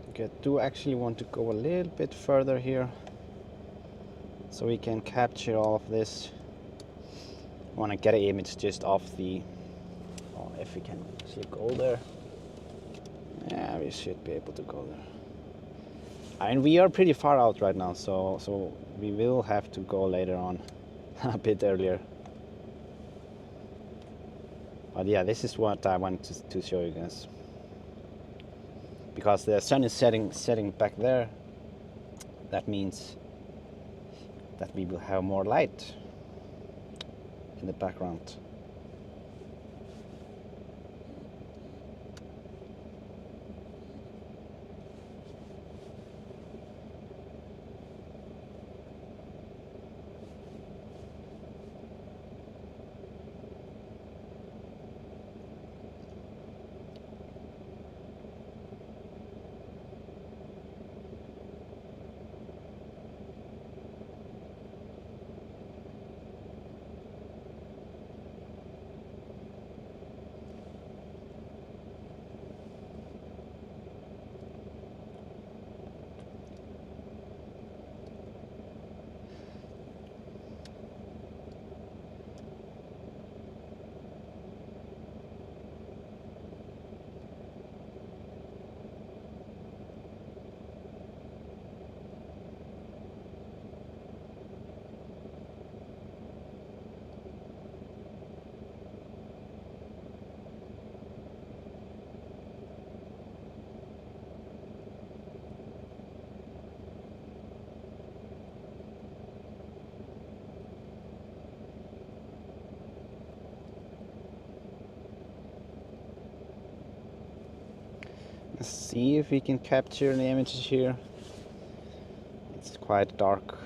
Okay, I do actually want to go a little bit further here so we can capture all of this. I want to get an image just off the, oh, if we can actually go there. Yeah, we should be able to go there. I mean, we are pretty far out right now, so we will have to go later on, a bit earlier. But yeah, this is what I want to show you guys. Because the sun is setting back there, that means that we will have more light in the background. Let's see if we can capture the images here. It's quite dark.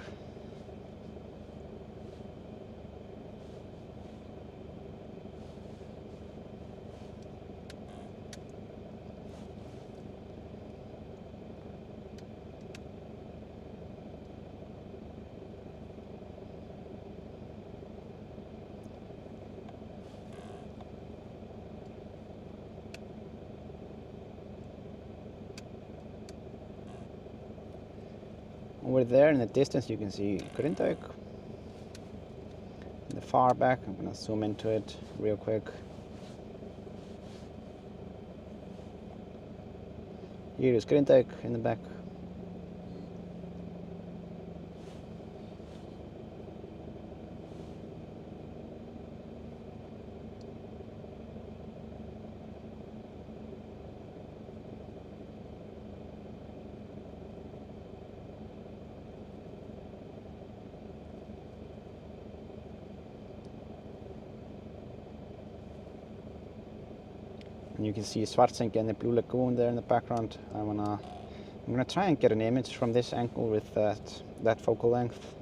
Over there in the distance you can see Grindavik. In the far back, I'm gonna zoom into it real quick. Here is Grindavik in the back. And you can see Svartsengi and the Blue Lagoon there in the background. I'm gonna try and get an image from this angle with that focal length.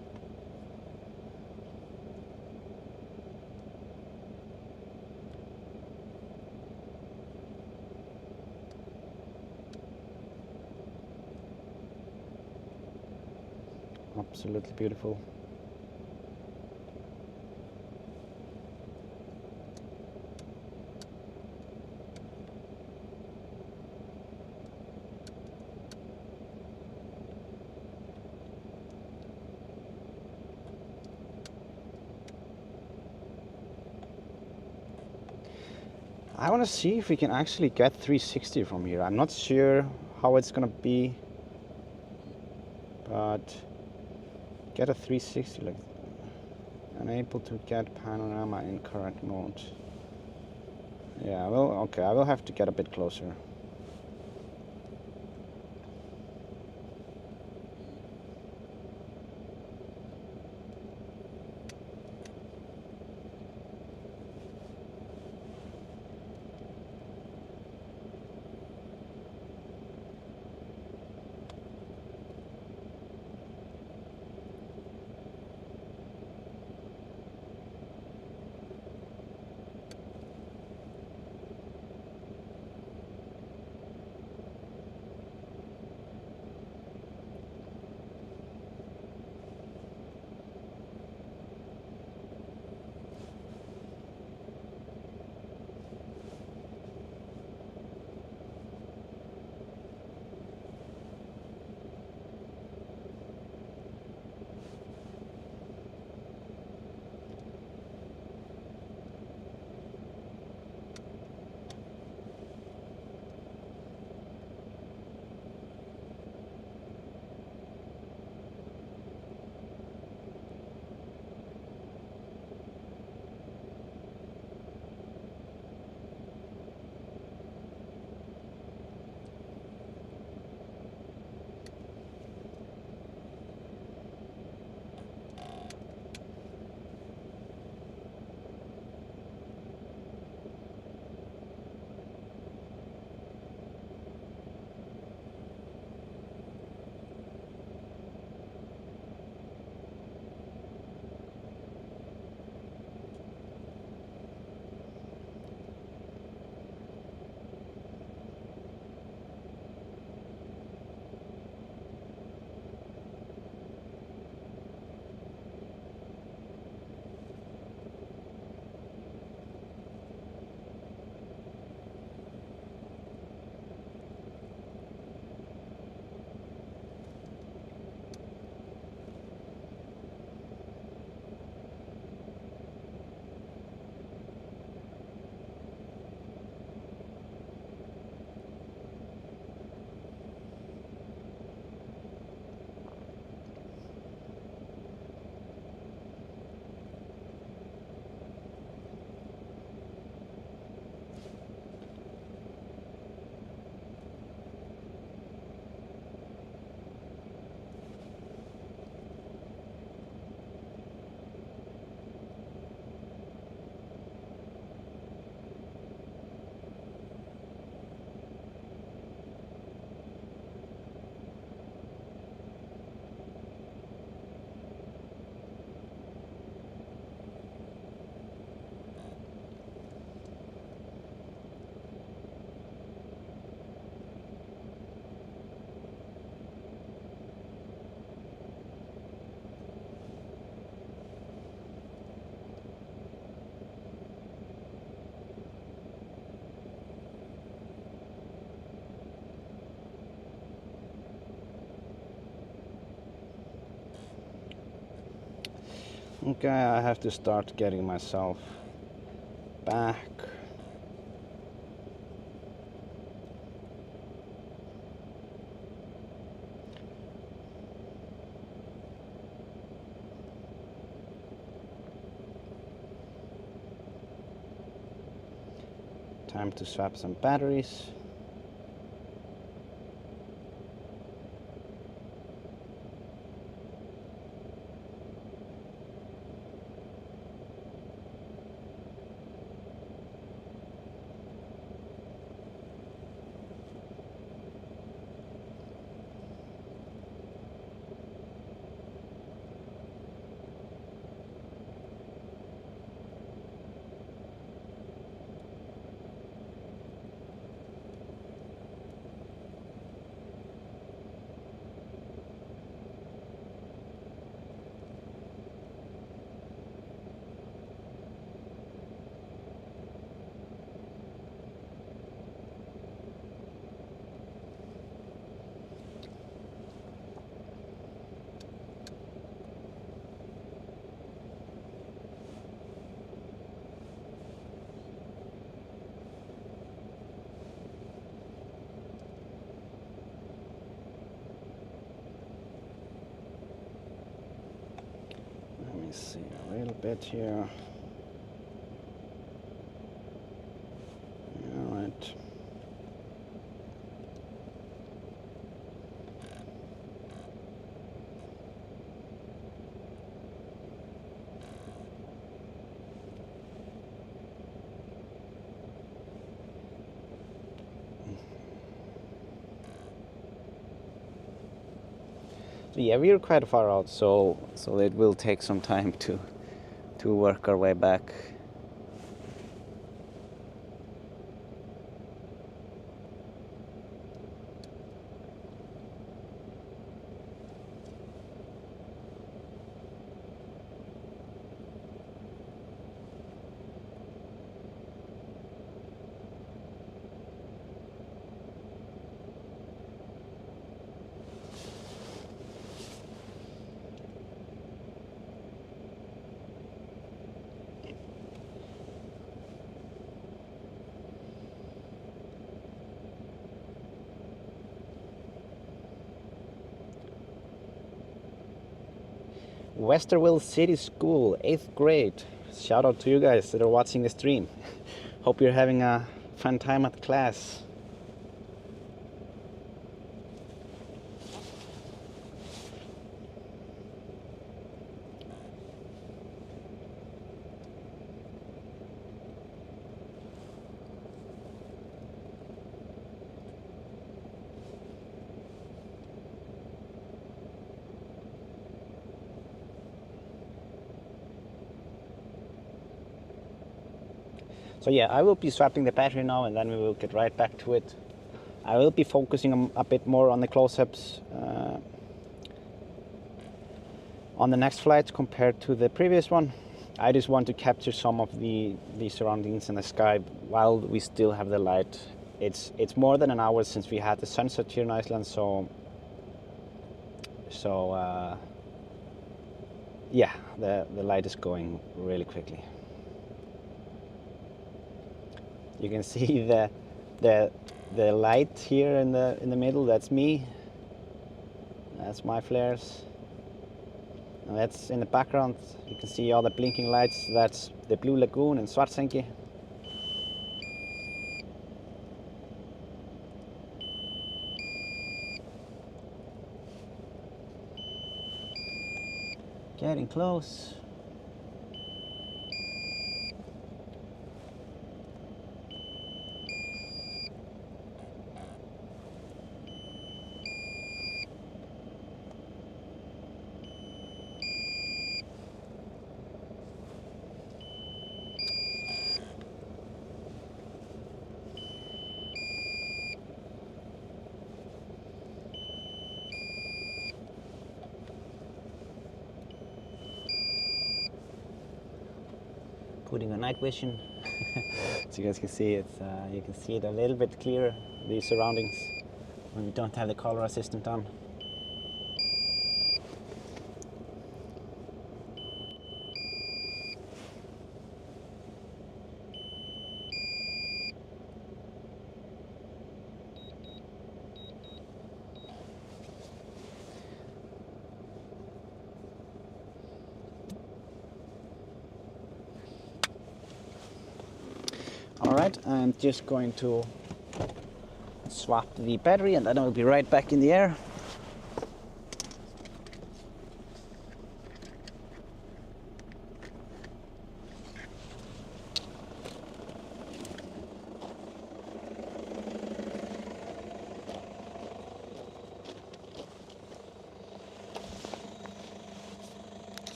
Absolutely beautiful. I want to see if we can actually get 360 from here. I'm not sure how it's gonna be, but get a 360, like unable to get panorama in current mode. Yeah, well, okay, I will have to get a bit closer. Okay, I have to start getting myself back. Time to swap some batteries. see a little bit here. All right. So yeah, we are quite far out, so it will take some time to work our way back. Westerville City School, 8th grade. Shout out to you guys that are watching the stream. Hope you're having a fun time at class. So yeah, I will be swapping the battery now and then we will get right back to it. I will be focusing a bit more on the close-ups on the next flight compared to the previous one. I just want to capture some of the surroundings in the sky while we still have the light. It's more than an hour since we had the sunset here in Iceland, so yeah, the light is going really quickly. You can see the light here in the middle. That's me. That's my flares. And that's in the background. You can see all the blinking lights. That's the Blue Lagoon and Svartsengi. Getting close. Putting on night vision, so you guys can see it. You can see it a little bit clearer, the surroundings, when we don't have the color assistant on. Alright, I'm just going to swap the battery and then I'll be right back in the air.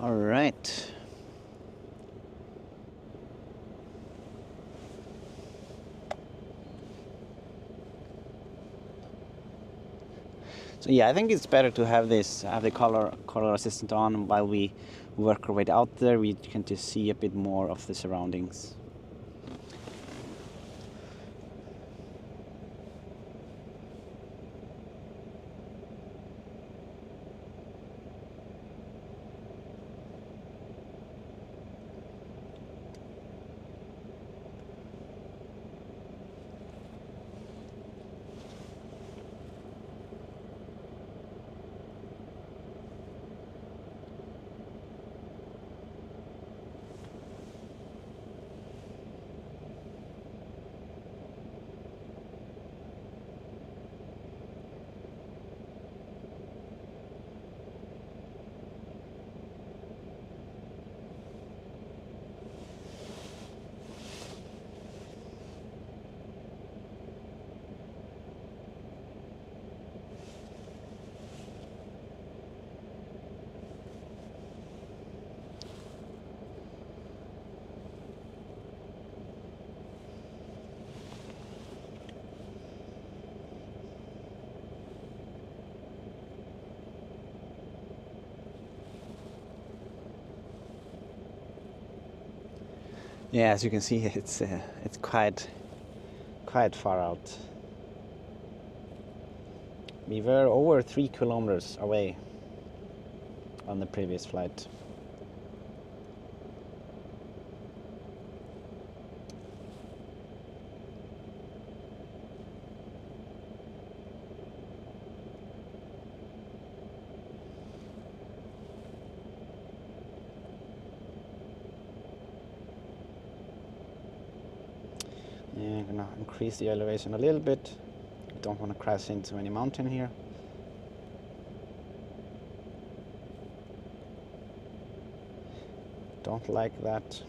All right. So yeah, I think it's better to have the color assistant on while we work our way out there. We can just see a bit more of the surroundings. Yeah, as you can see, it's quite far out. We were over 3 kilometers away on the previous flight. Yeah, I'm gonna increase the elevation a little bit. I don't want to crash into any mountain here. Don't like that.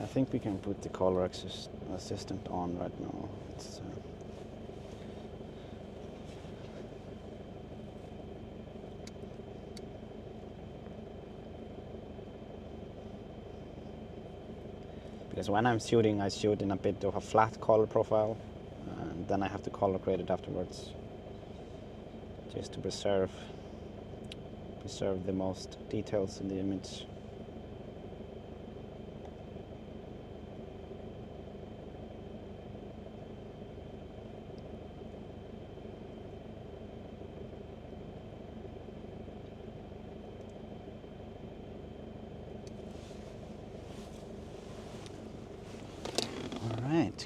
I think we can put the color assistant on right now. Because when I'm shooting, I shoot in a bit of a flat color profile, and then I have to color grade it afterwards, just to preserve the most details in the image.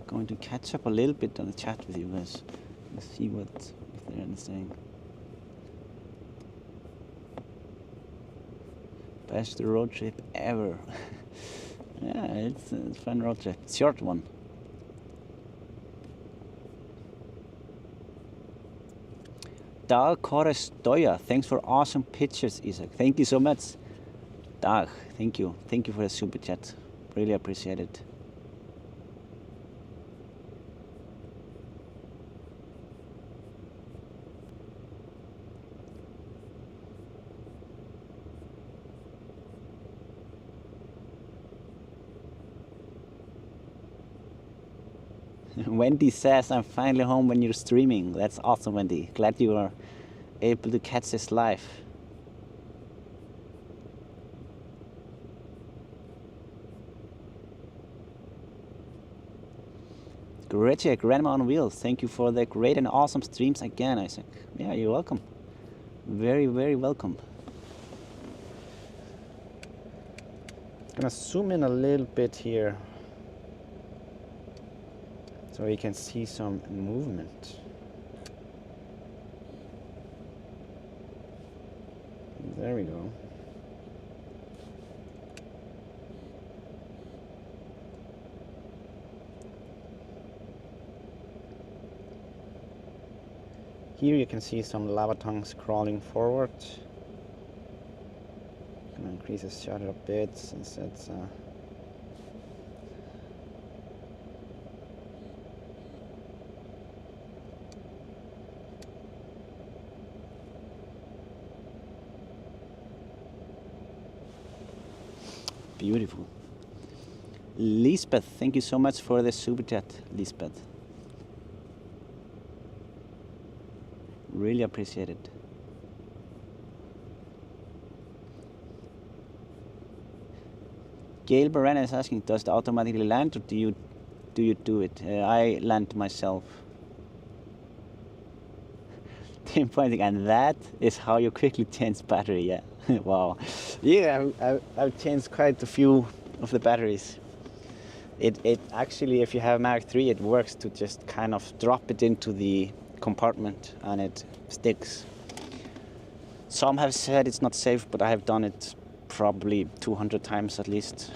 Going to catch up a little bit on the chat with you guys. Let's see if they're anything. Best road trip ever. Yeah, it's a fun road trip. Short one. Dag Korestoya, thanks for awesome pictures, Isak. Thank you so much. Dag, thank you. Thank you for the super chat. Really appreciate it. Wendy says, I'm finally home when you're streaming. That's awesome, Wendy. Glad you are able to catch this live. Gretchen, Grandma on Wheels, thank you for the great and awesome streams again, Isak. Yeah, you're welcome. Very, very welcome. gonna zoom in a little bit here so we can see some movement. There we go. Here you can see some lava tongues crawling forward. I'm gonna increase the shutter a bit since it's beautiful. Lisbeth, thank you so much for the super chat, Lisbeth. Really appreciate it. Gail Barana is asking, does it automatically land or do you do it? I land myself. Tim pointing, and that is how you quickly change battery, yeah. Wow. Yeah, I've changed quite a few of the batteries. It actually, if you have Mark III, it works to just kind of drop it into the compartment and it sticks. Some have said it's not safe, but I have done it probably 200 times at least.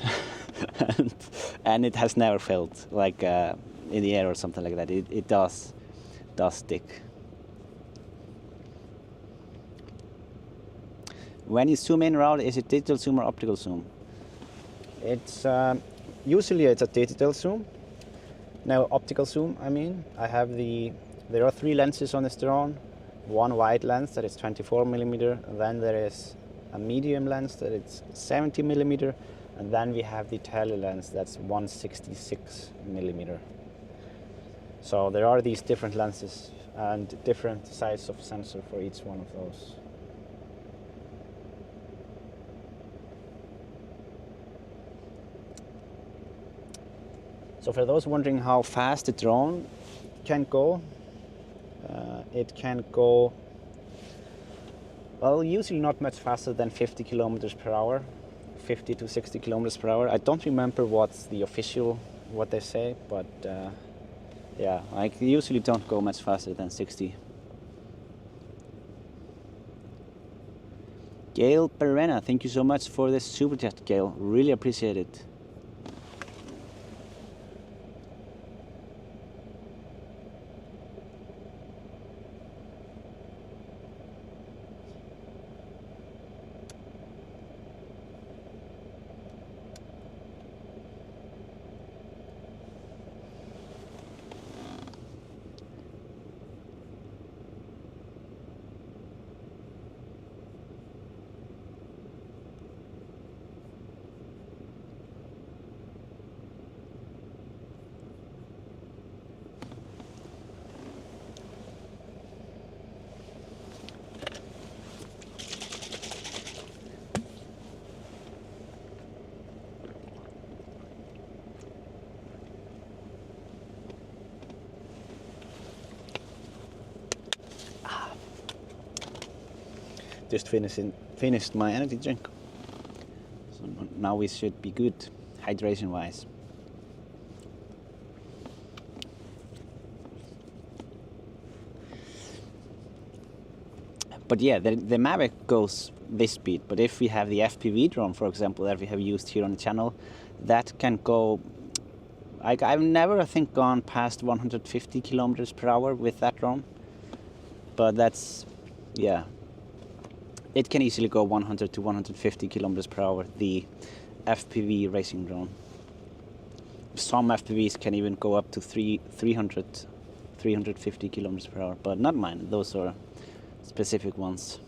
and it has never failed, like in the air or something like that. It does stick. When you zoom in, Raul, is it digital zoom or optical zoom? It's usually it's a digital zoom. Now optical zoom, I mean, there are 3 lenses on this drone. One wide lens that is 24 millimeter, and then there is a medium lens that is 70 millimeter, and then we have the tele lens that's 166 millimeter. So there are these different lenses and different size of sensor for each one of those. So for those wondering how fast the drone can go, it can go, well, usually not much faster than 50 kilometers per hour, 50 to 60 kilometers per hour. I don't remember what's the official, what they say, but yeah, I usually don't go much faster than 60. Gail Perena, thank you so much for the super chat, Gail. Really appreciate it. Just finished my energy drink. So now we should be good, hydration wise. But yeah, the Mavic goes this speed, but if we have the FPV drone, for example, that we have used here on the channel, that can go, I've never, I think, gone past 150 kilometers per hour with that drone. But that's, yeah, it can easily go 100 to 150 kilometers per hour, the FPV racing drone. Some FPVs can even go up to 350 kilometers per hour, but not mine. Those are specific ones.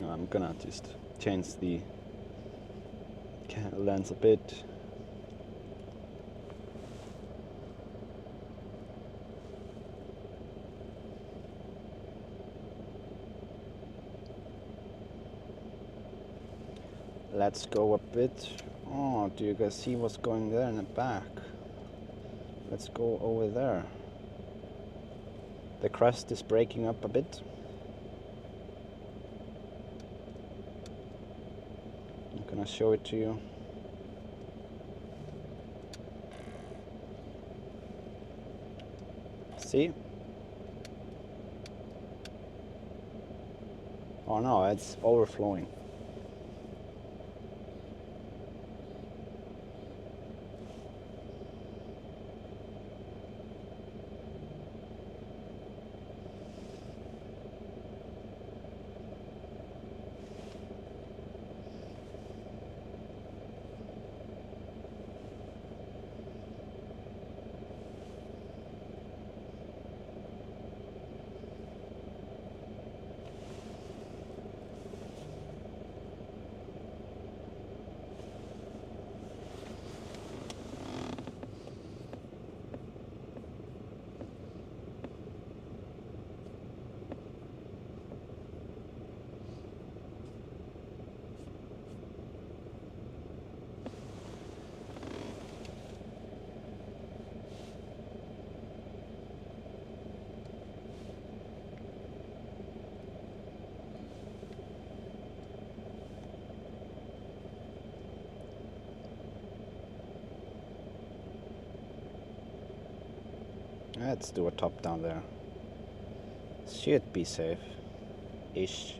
I'm gonna just change the lens a bit. Let's go a bit. Oh, do you guys see what's going there in the back? Let's go over there. The crust is breaking up a bit. I'm gonna show it to you. See? Oh no, it's overflowing. Let's do a top down there. Should be safe-ish.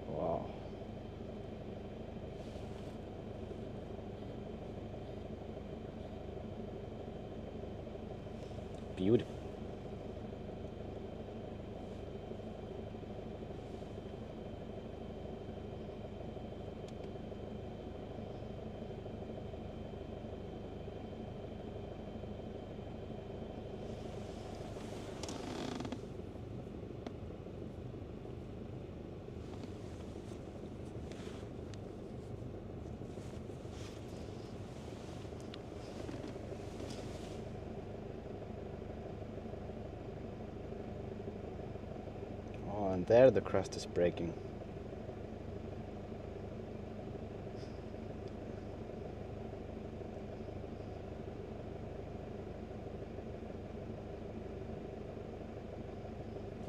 Wow. Beautiful. Oh, and there the crust is breaking.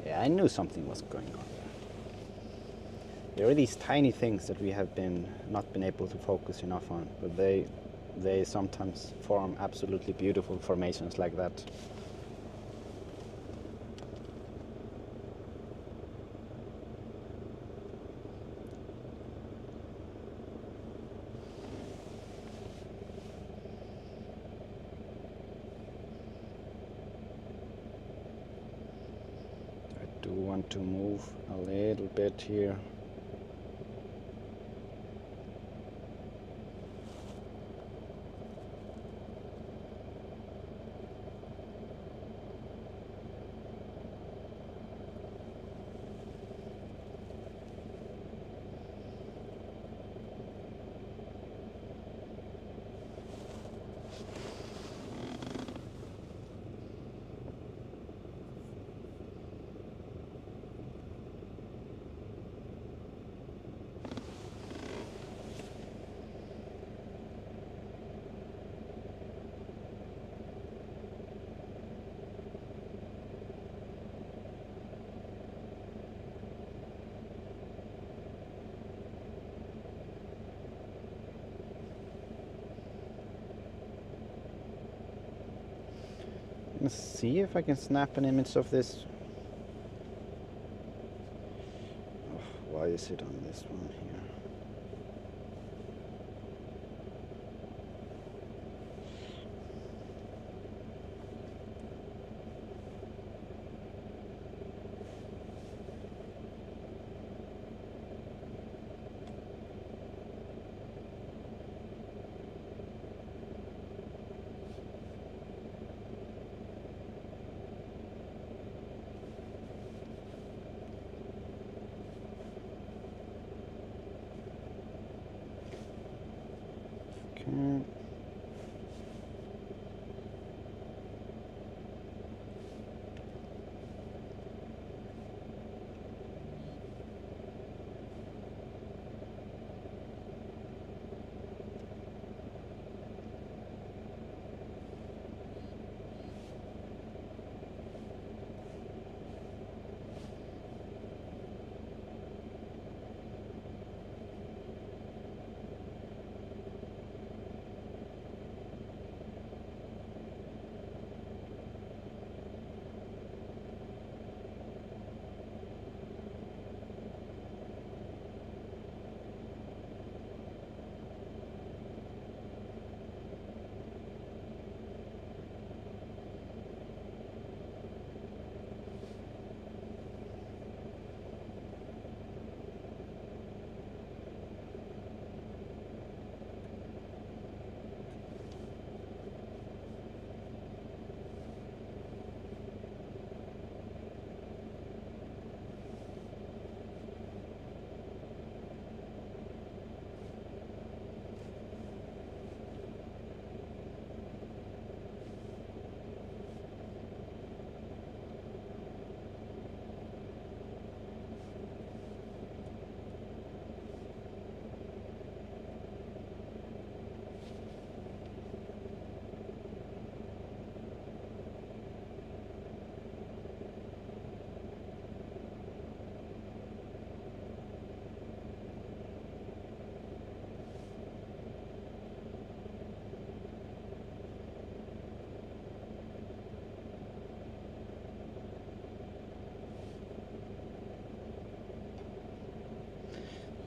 Yeah, I knew something was going on there. There are these tiny things that we have not been able to focus enough on, but they sometimes form absolutely beautiful formations like that. I do want to move a little bit here. Let's see if I can snap an image of this. Oh, why is it on this one here?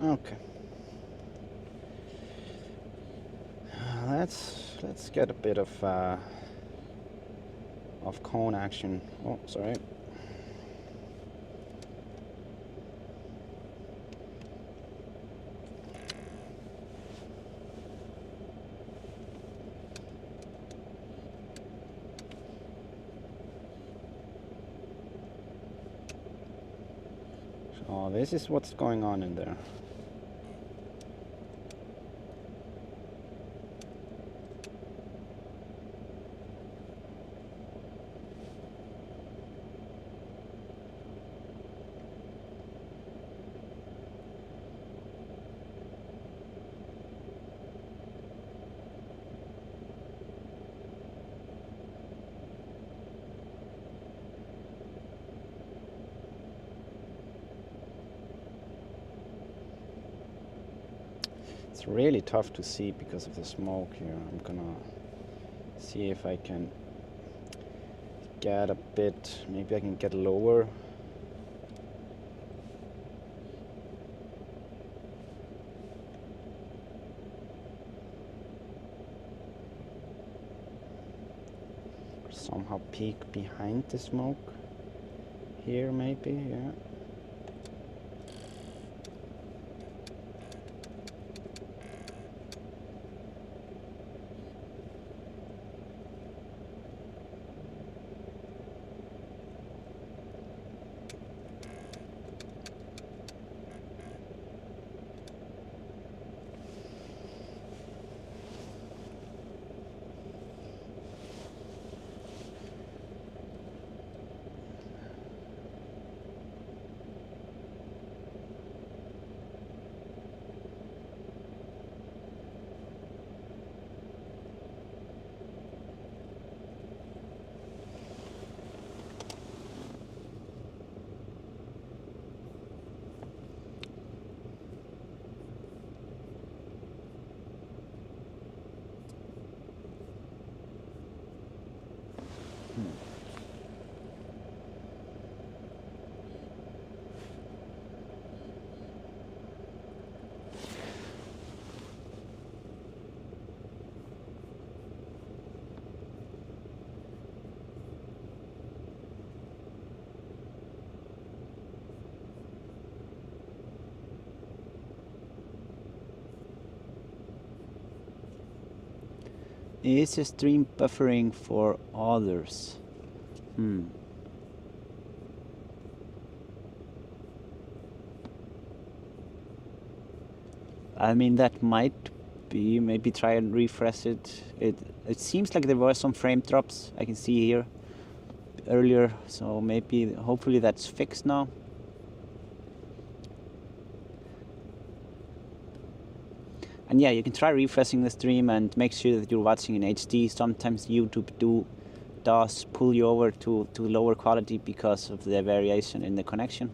Okay. Let's get a bit of cone action. Oh, sorry. So this is what's going on in there. It's really tough to see because of the smoke here. I'm gonna see if I can get a bit, maybe I can get lower. Somehow peek behind the smoke here, maybe, yeah. Is a stream buffering for others? I mean, that might be. Maybe try and refresh it. It seems like there were some frame drops I can see here earlier, so maybe, hopefully that's fixed now. And yeah, you can try refreshing the stream and make sure that you're watching in HD. Sometimes YouTube does pull you over to lower quality because of the variation in the connection.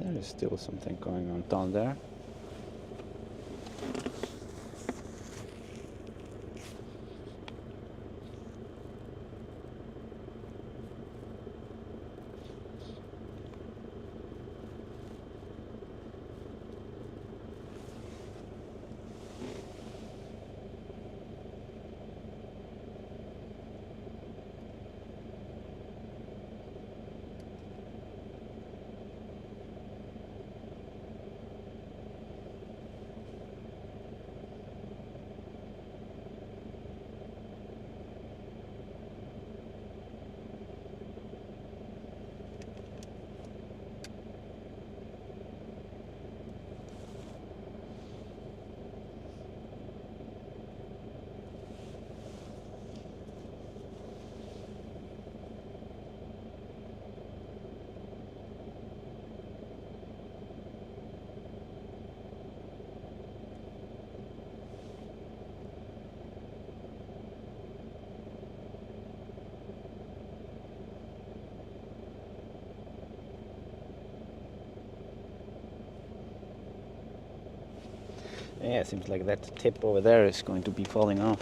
There's still something going on down there. Yeah, it seems like that tip over there is going to be falling off.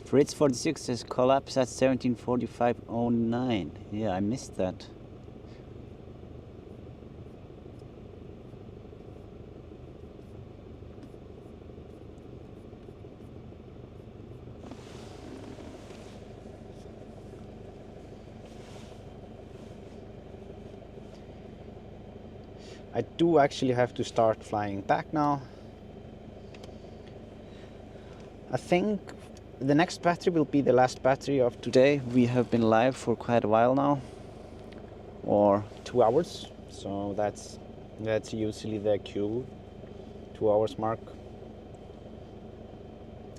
Fritz 46 says collapse at 17:45:09. Yeah, I missed that. I do actually have to start flying back now. I think the next battery will be the last battery of today. We have been live for quite a while now, or 2 hours. So that's usually the cue, 2 hours mark.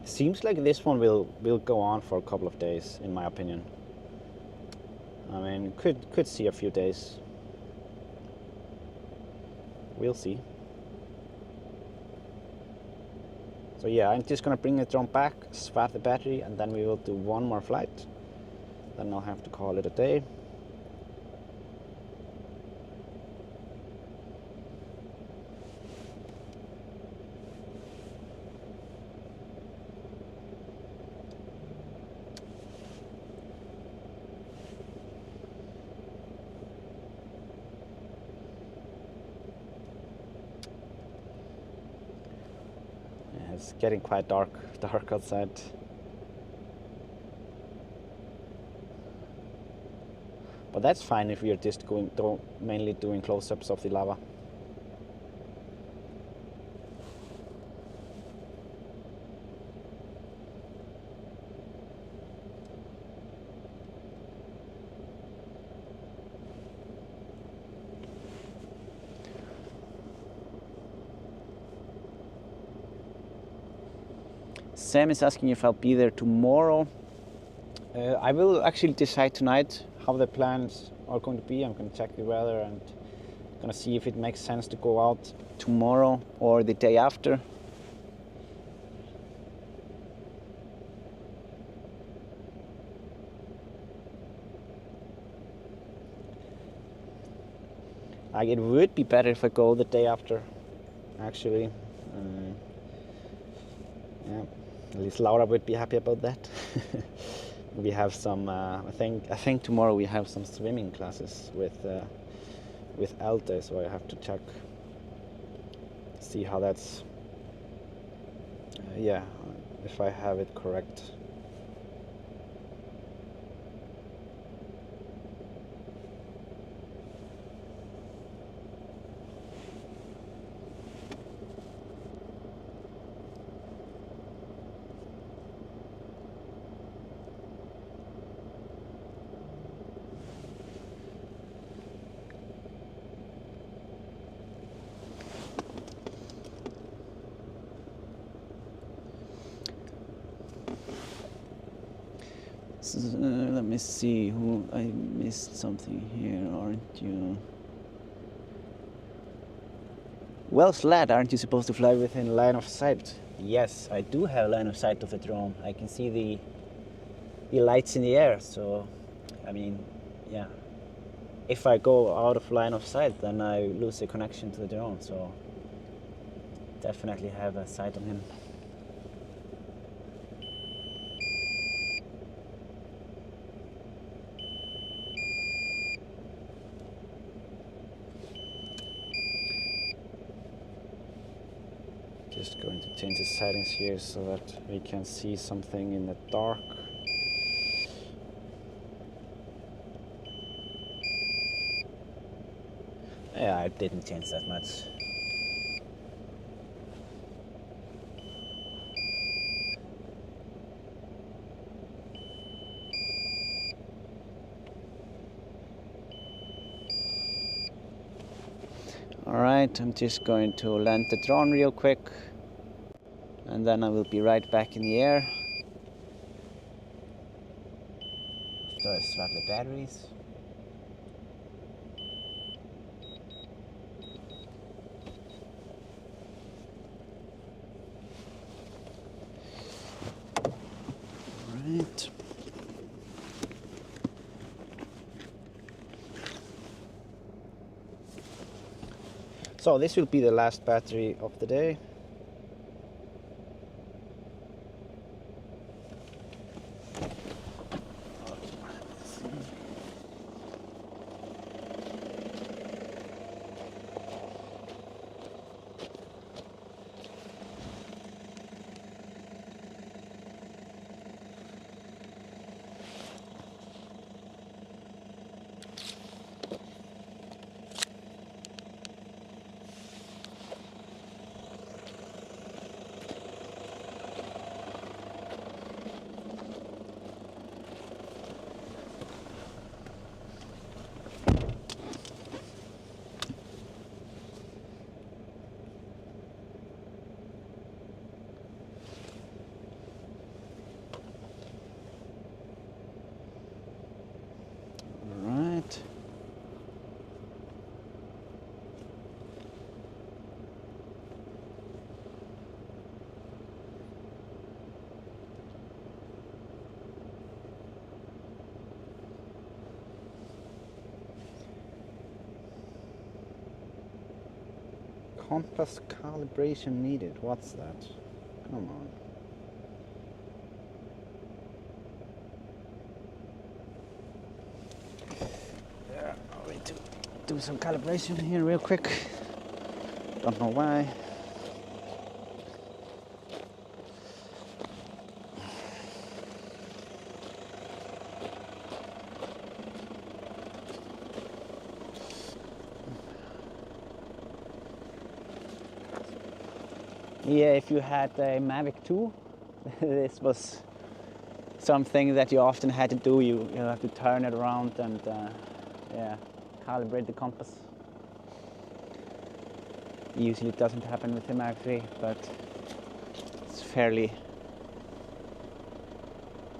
Seems like this one will go on for a couple of days, in my opinion. I mean, could see a few days. We'll see. So yeah, I'm just gonna bring the drone back, swap the battery, and then we will do one more flight. Then I'll have to call it a day. It's getting quite dark outside. But that's fine if we are just mainly doing close-ups of the lava. Sam is asking if I'll be there tomorrow. I will actually decide tonight how the plans are going to be. I'm going to check the weather and going to see if it makes sense to go out tomorrow or the day after. Like, it would be better if I go the day after, actually. Yeah, at least Laura would be happy about that. We have some. I think tomorrow we have some swimming classes with Alte, so I have to check, see how that's. Yeah, if I have it correct. Let me see who I missed something here, aren't you? Well, Slad, aren't you supposed to fly within line of sight? Yes, I do have line of sight of the drone. I can see the lights in the air, so I mean, yeah. If I go out of line of sight, then I lose the connection to the drone, so definitely have a sight on him. Just going to change the settings here so that we can see something in the dark. Yeah, I didn't change that much. Alright, I'm just going to land the drone real quick, and then I will be right back in the air. After I swap the batteries. So this will be the last battery of the day. Compass calibration needed. What's that? Come on. Yeah, I need to do some calibration here real quick. Don't know why. Yeah, if you had a Mavic 2, this was something that you often had to do. You have to turn it around and yeah, calibrate the compass. Usually it doesn't happen with the Mavic 3, but it's fairly,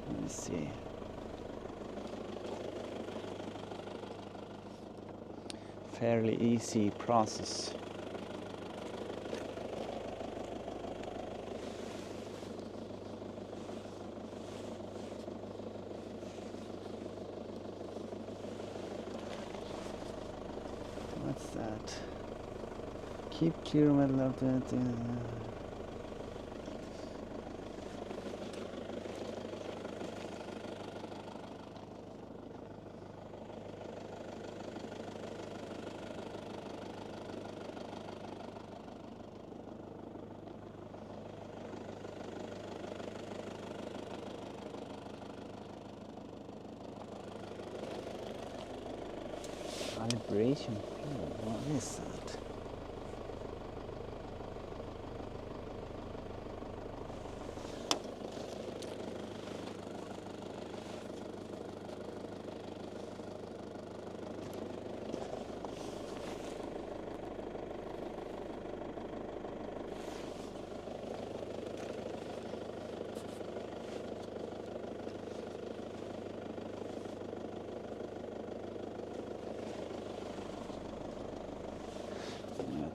let me see, fairly easy process. What's that? Keep clear metal of the calibration. What is that?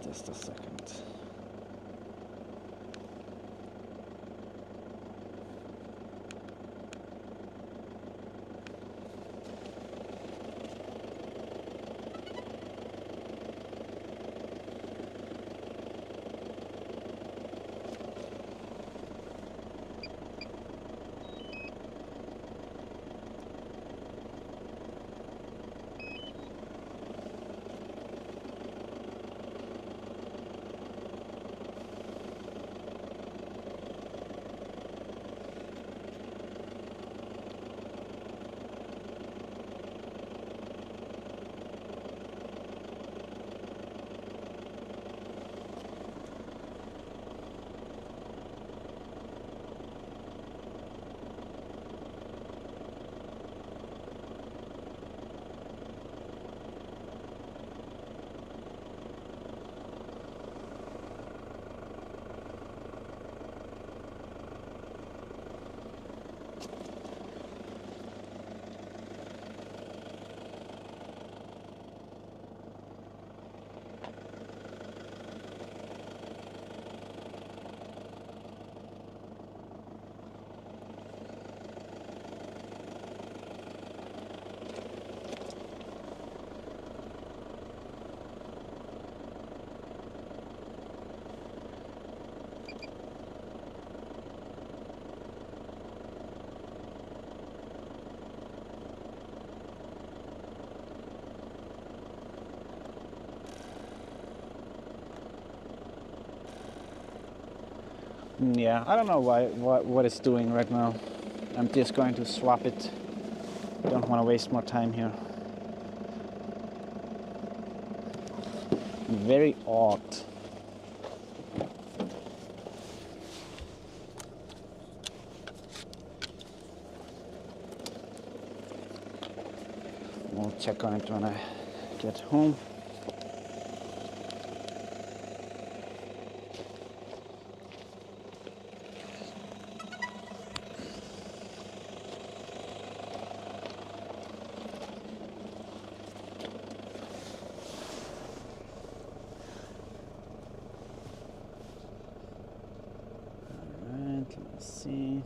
Just a second. Yeah, I don't know what it's doing right now. I'm just going to swap it. Don't want to waste more time here. Very odd. We'll check on it when I get home. Let's see.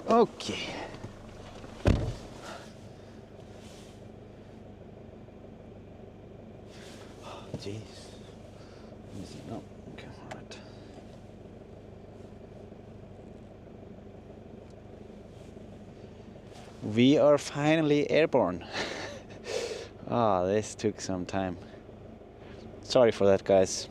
Okay. Oh, jeez. No. Okay, all right. We are finally airborne. Ah, this took some time. Sorry for that, guys.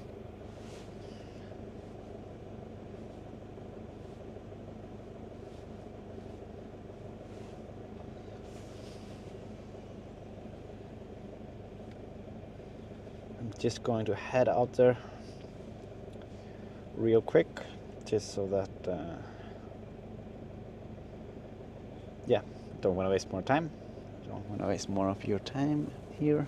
Just going to head out there real quick, just so that yeah, don't want to waste more time. Don't want to waste more of your time here.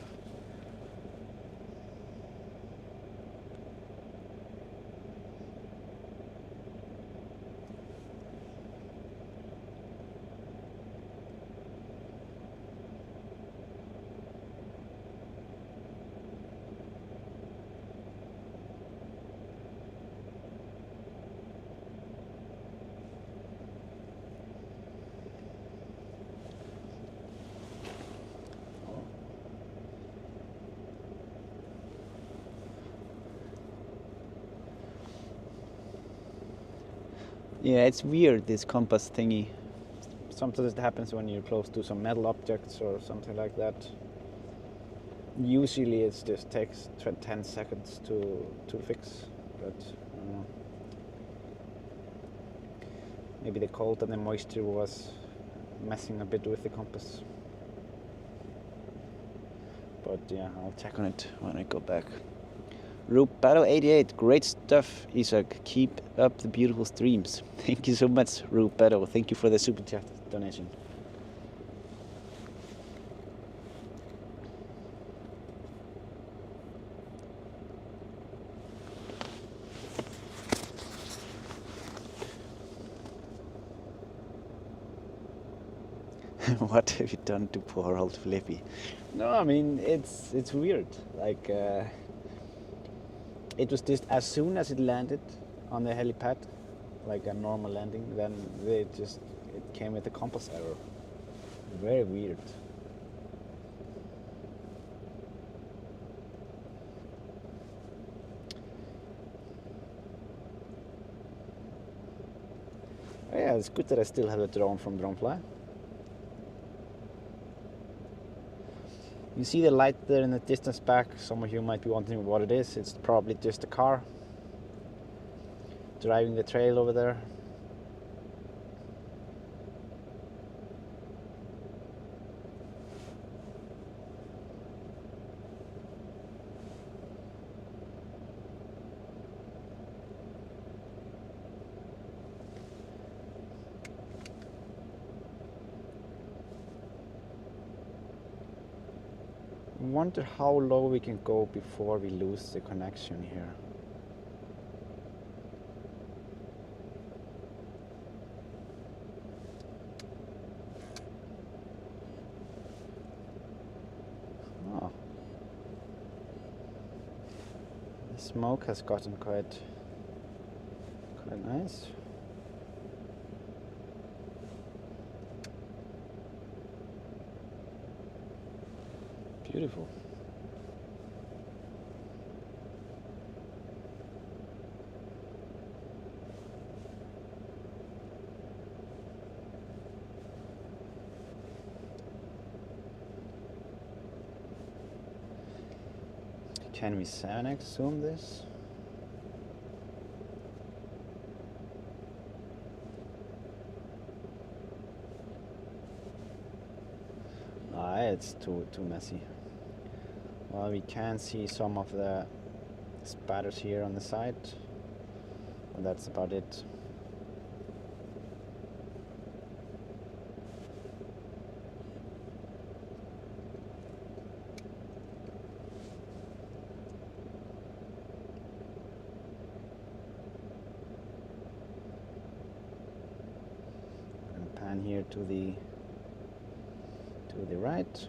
Yeah, it's weird, this compass thingy. Sometimes it happens when you're close to some metal objects or something like that. Usually it just takes 10 seconds to fix, but I don't know. Maybe the cold and the moisture was messing a bit with the compass. But yeah, I'll check on it when I go back. Rubedo88, great stuff, Isak. Keep up the beautiful streams. Thank you so much, Rubedo. Thank you for the super chat donation. What have you done to poor old Flippy? No, I mean, it's weird. Like, it was just as soon as it landed on the helipad, like a normal landing, then it came with a compass error. Very weird. Oh, yeah, it's good that I still have a drone from Dronefly. You see the light there in the distance back. Some of you might be wondering what it is. It's probably just a car driving the trail over there. Wonder how low we can go before we lose the connection here. Smoke has gotten quite nice. Beautiful. Can we 7x zoom this? It's too messy. Well, we can see some of the spatters here on the side, but that's about it. And pan here to the right.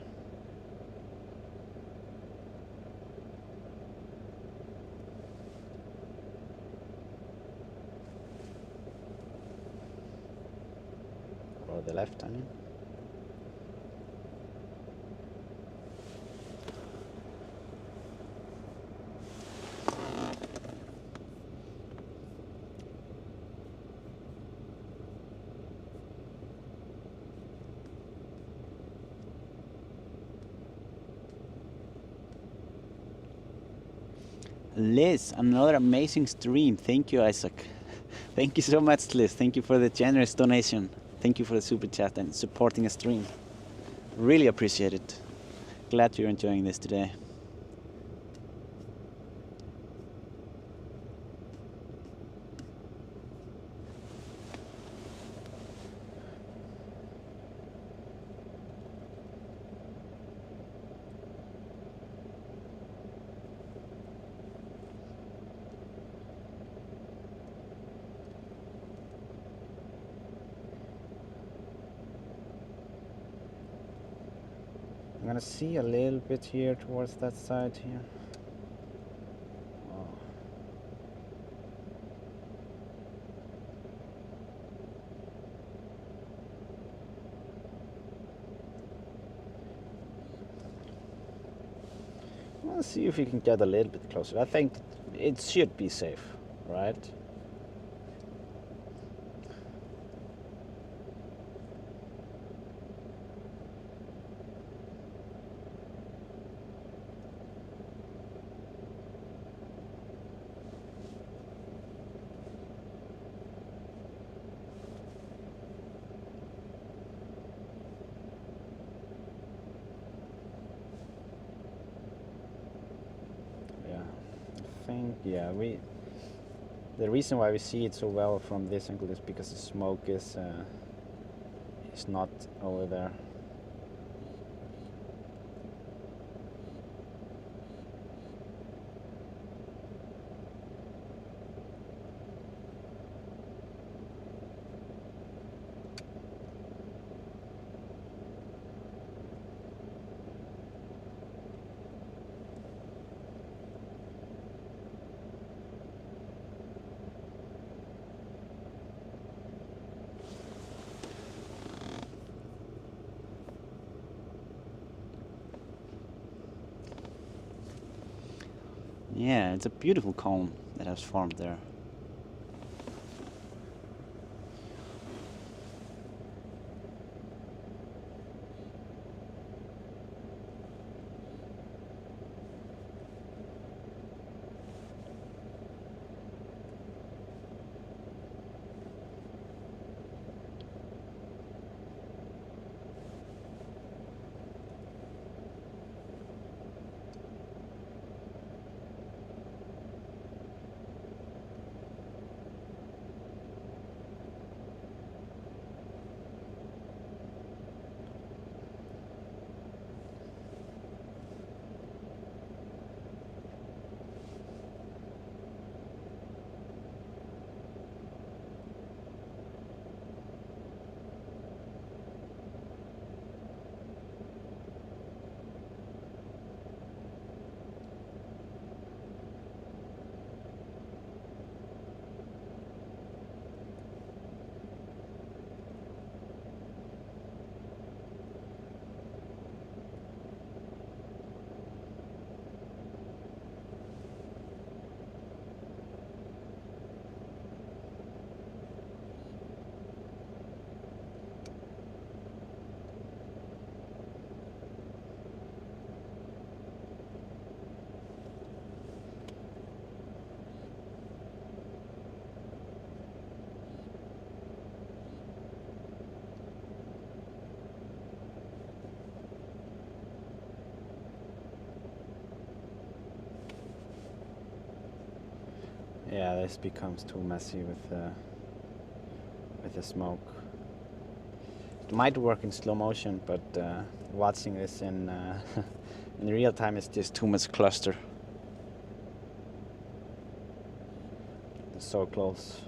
Or the left, I mean. Liz, another amazing stream. Thank you, Isak. Thank you so much, Liz. Thank you for the generous donation. Thank you for the super chat and supporting a stream. Really appreciate it. Glad you're enjoying this today. I'm gonna see a little bit here towards that side here. Oh. Let's see if we can get a little bit closer. I think it should be safe, right? Yeah, the reason why we see it so well from this angle is because the smoke is not over there. Yeah, it's a beautiful cone that has formed there. Yeah, this becomes too messy with the smoke. It might work in slow motion, but watching this in in real time is just too much cluster. It's so close.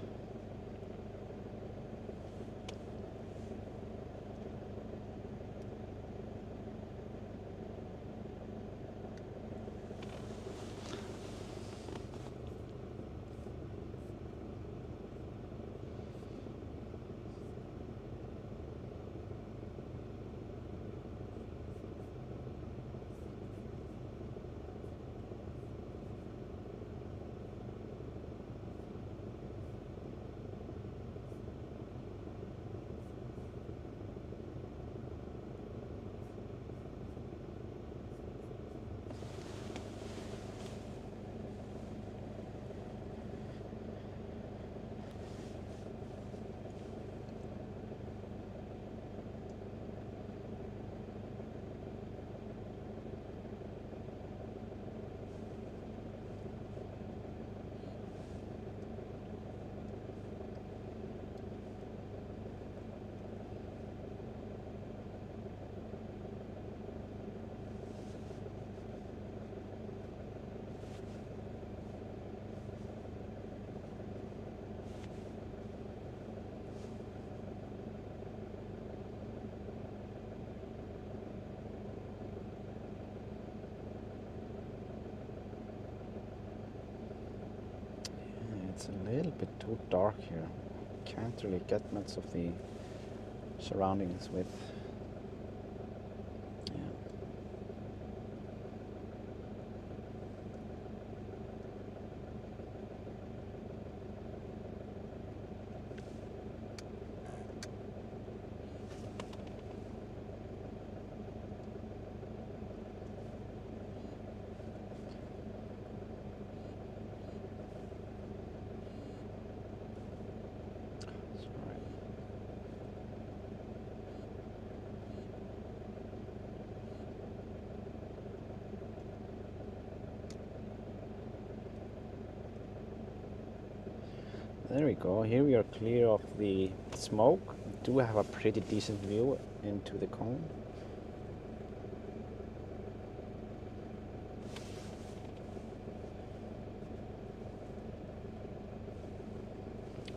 It's a little bit too dark here. Can't really get much of the surroundings with. Yeah. There we go. Here we are clear of the smoke. We do have a pretty decent view into the cone.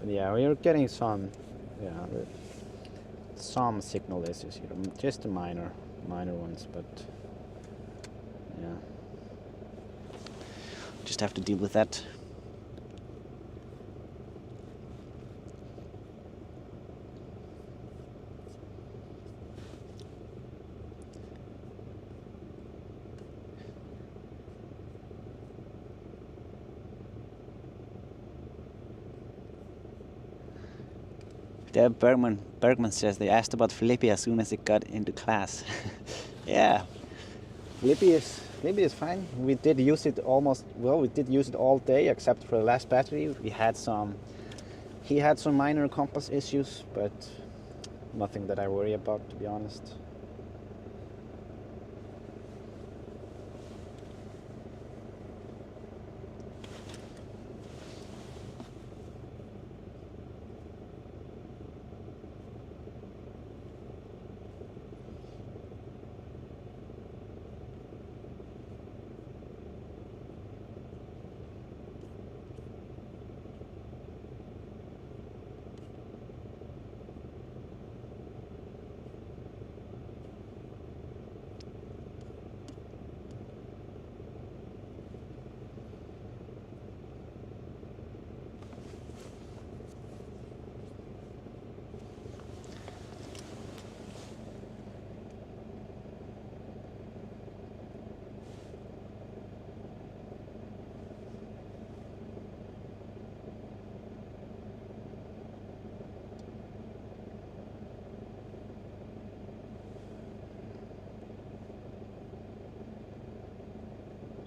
But yeah, we are getting some signal issues here. Just the minor ones, but yeah. Just have to deal with that. Deb Bergman says they asked about Felipe as soon as it got into class. Yeah, Felipe is fine. We did use it we did use it all day except for the last battery. He had some minor compass issues, but nothing that I worry about, to be honest.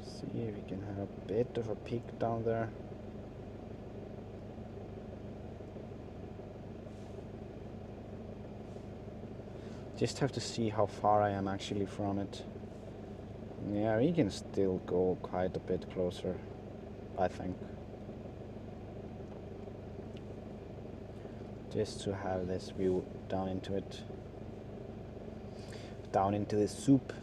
See if we can have a bit of a peak down there. Just have to see how far I am actually from it. Yeah, we can still go quite a bit closer, I think. just to have this view down into it, down into the soup.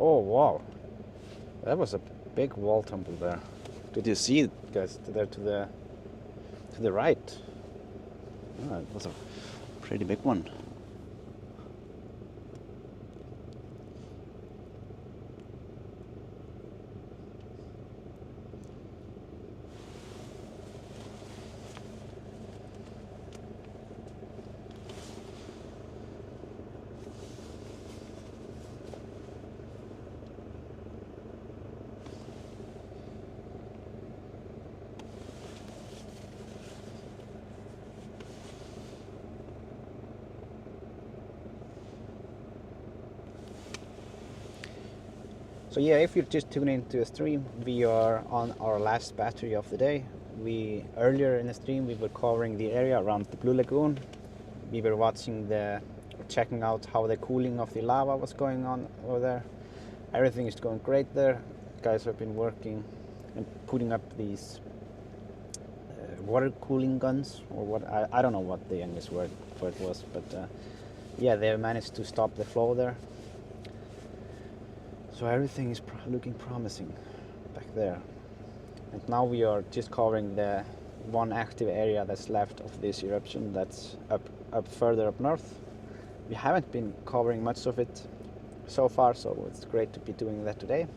Oh wow, that was a big wall tumble there. Did you see it, guys? There to the right. Oh, it was a pretty big one. So yeah, if you're just tuning into the stream, we are on our last battery of the day. Earlier in the stream we were covering the area around the Blue Lagoon. We were checking out how the cooling of the lava was going on over there. Everything is going great there. Guys have been working and putting up these water cooling guns, or what, I don't know what the English word for it was, but yeah, they managed to stop the flow there. So everything is looking promising back there. And now we are just covering the one active area that's left of this eruption, that's further up north. We haven't been covering much of it so far, so it's great to be doing that today.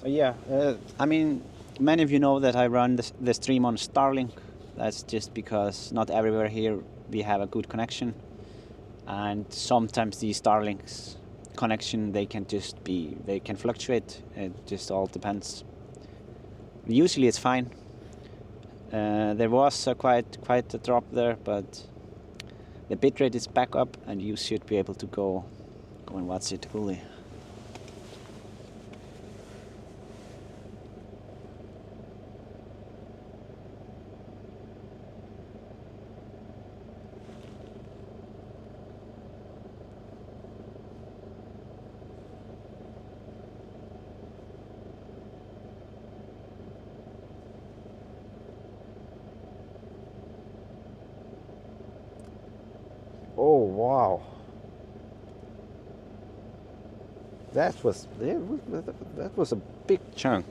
So yeah, I mean, many of you know that I run the stream on Starlink. That's just because not everywhere here we have a good connection, and sometimes the Starlink's connection they can fluctuate. It just all depends. Usually it's fine. There was quite a drop there, but the bitrate is back up, and you should be able to go and watch it fully. Oh wow! That was a big chunk.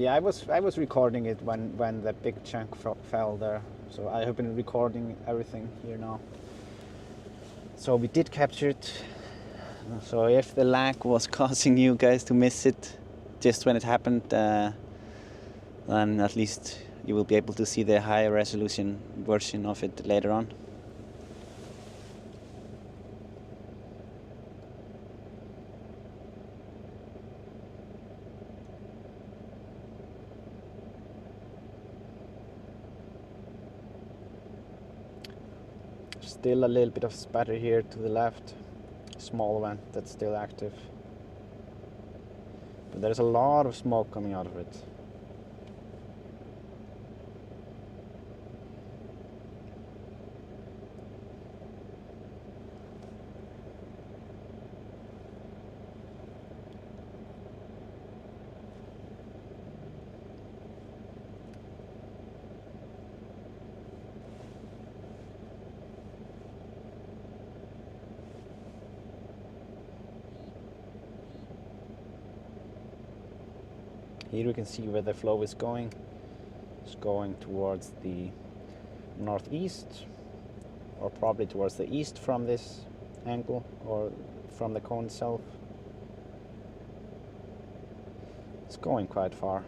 Yeah, I was recording it when the big chunk fell there. So I have been recording everything here now. So we did capture it. So if the lag was causing you guys to miss it just when it happened, then at least you will be able to see the high resolution version of it later on. Still a little bit of spatter here to the left, small vent that's still active, but there's a lot of smoke coming out of it. Here we can see where the flow is going. It's going towards the northeast, or probably towards the east from this angle, or from the cone itself. It's going quite far.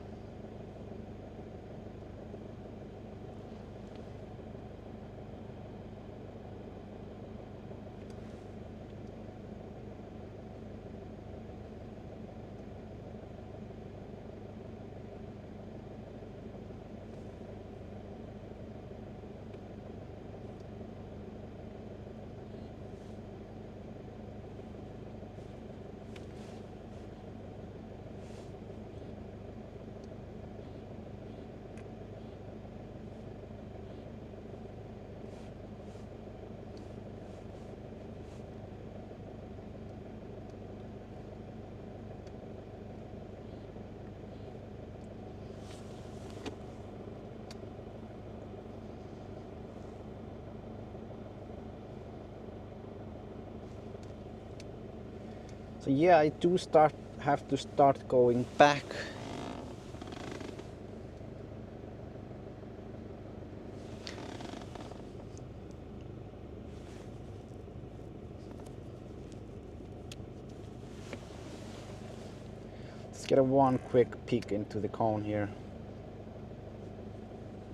So yeah, I do have to start going back. Let's get one quick peek into the cone here.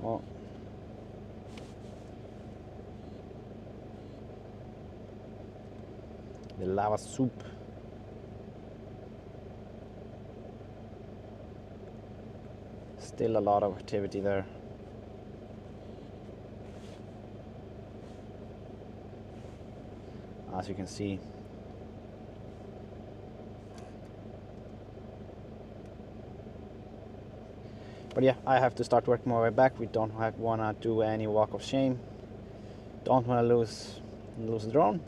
Oh. The lava soup. Still a lot of activity there. As you can see. But yeah, I have to start working my way back. We don't want to do any walk of shame. Don't want to lose the drone.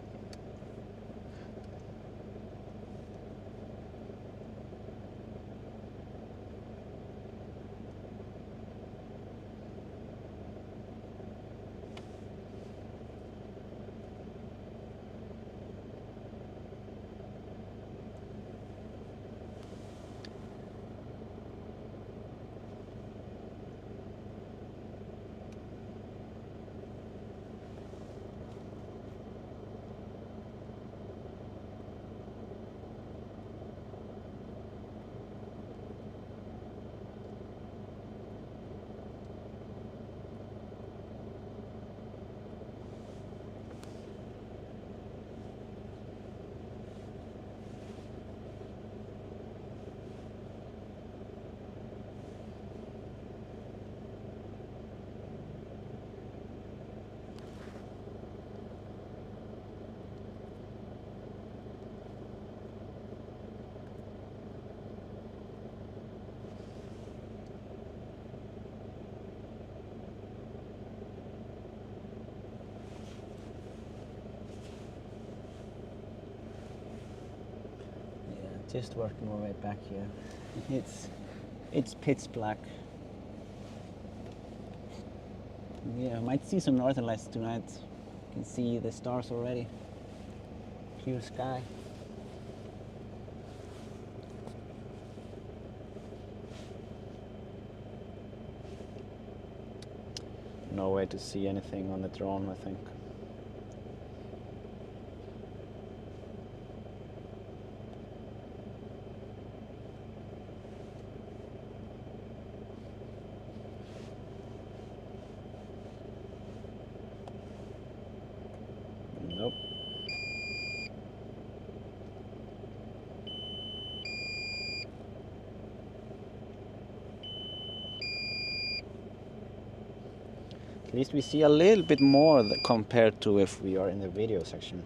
Just working my way back here. It's pitch black. Yeah, I might see some northern lights tonight. You can see the stars already. Clear sky. No way to see anything on the drone, I think. Nope. At least we see a little bit more compared to if we are in the video section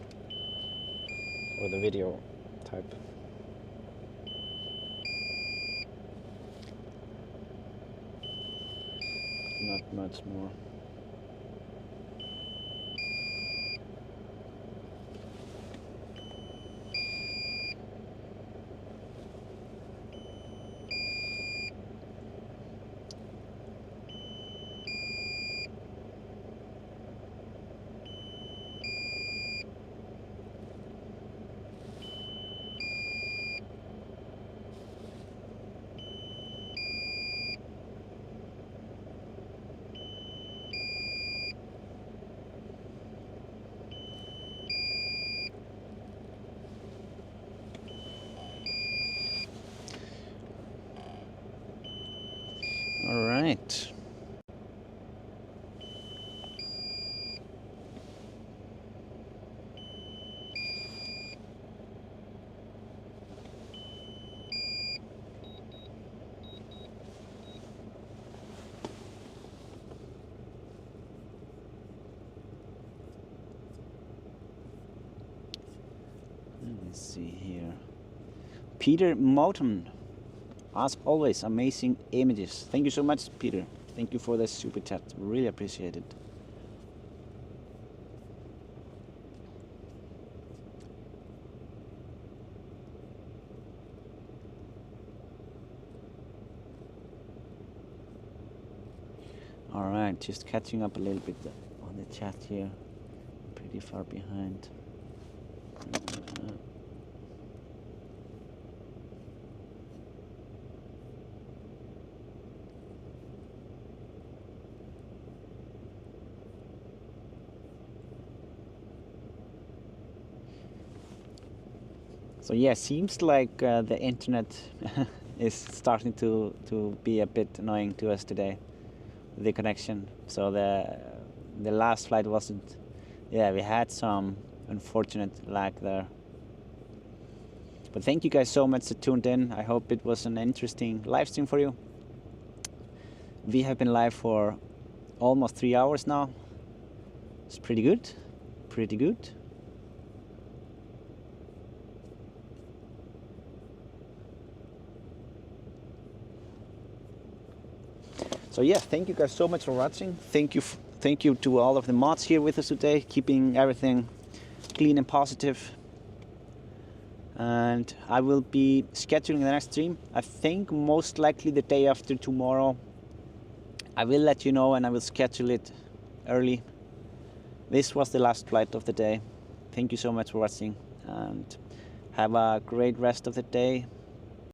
or the video type. Not much more. All right. Let me see here. Peter Moulton. As always, amazing images. Thank you so much, Peter. Thank you for the super chat. Really appreciate it. All right, just catching up a little bit on the chat here. Pretty far behind. So yeah, seems like the internet is starting to be a bit annoying to us today, the connection. So the last flight wasn't, yeah, we had some unfortunate lag there. But thank you guys so much that tuned in. I hope it was an interesting live stream for you. We have been live for almost 3 hours now. It's pretty good, pretty good. So yeah, thank you guys so much for watching. Thank you to all of the mods here with us today, keeping everything clean and positive. And I will be scheduling the next stream. I think most likely the day after tomorrow. I will let you know and I will schedule it early. This was the last flight of the day. Thank you so much for watching and have a great rest of the day.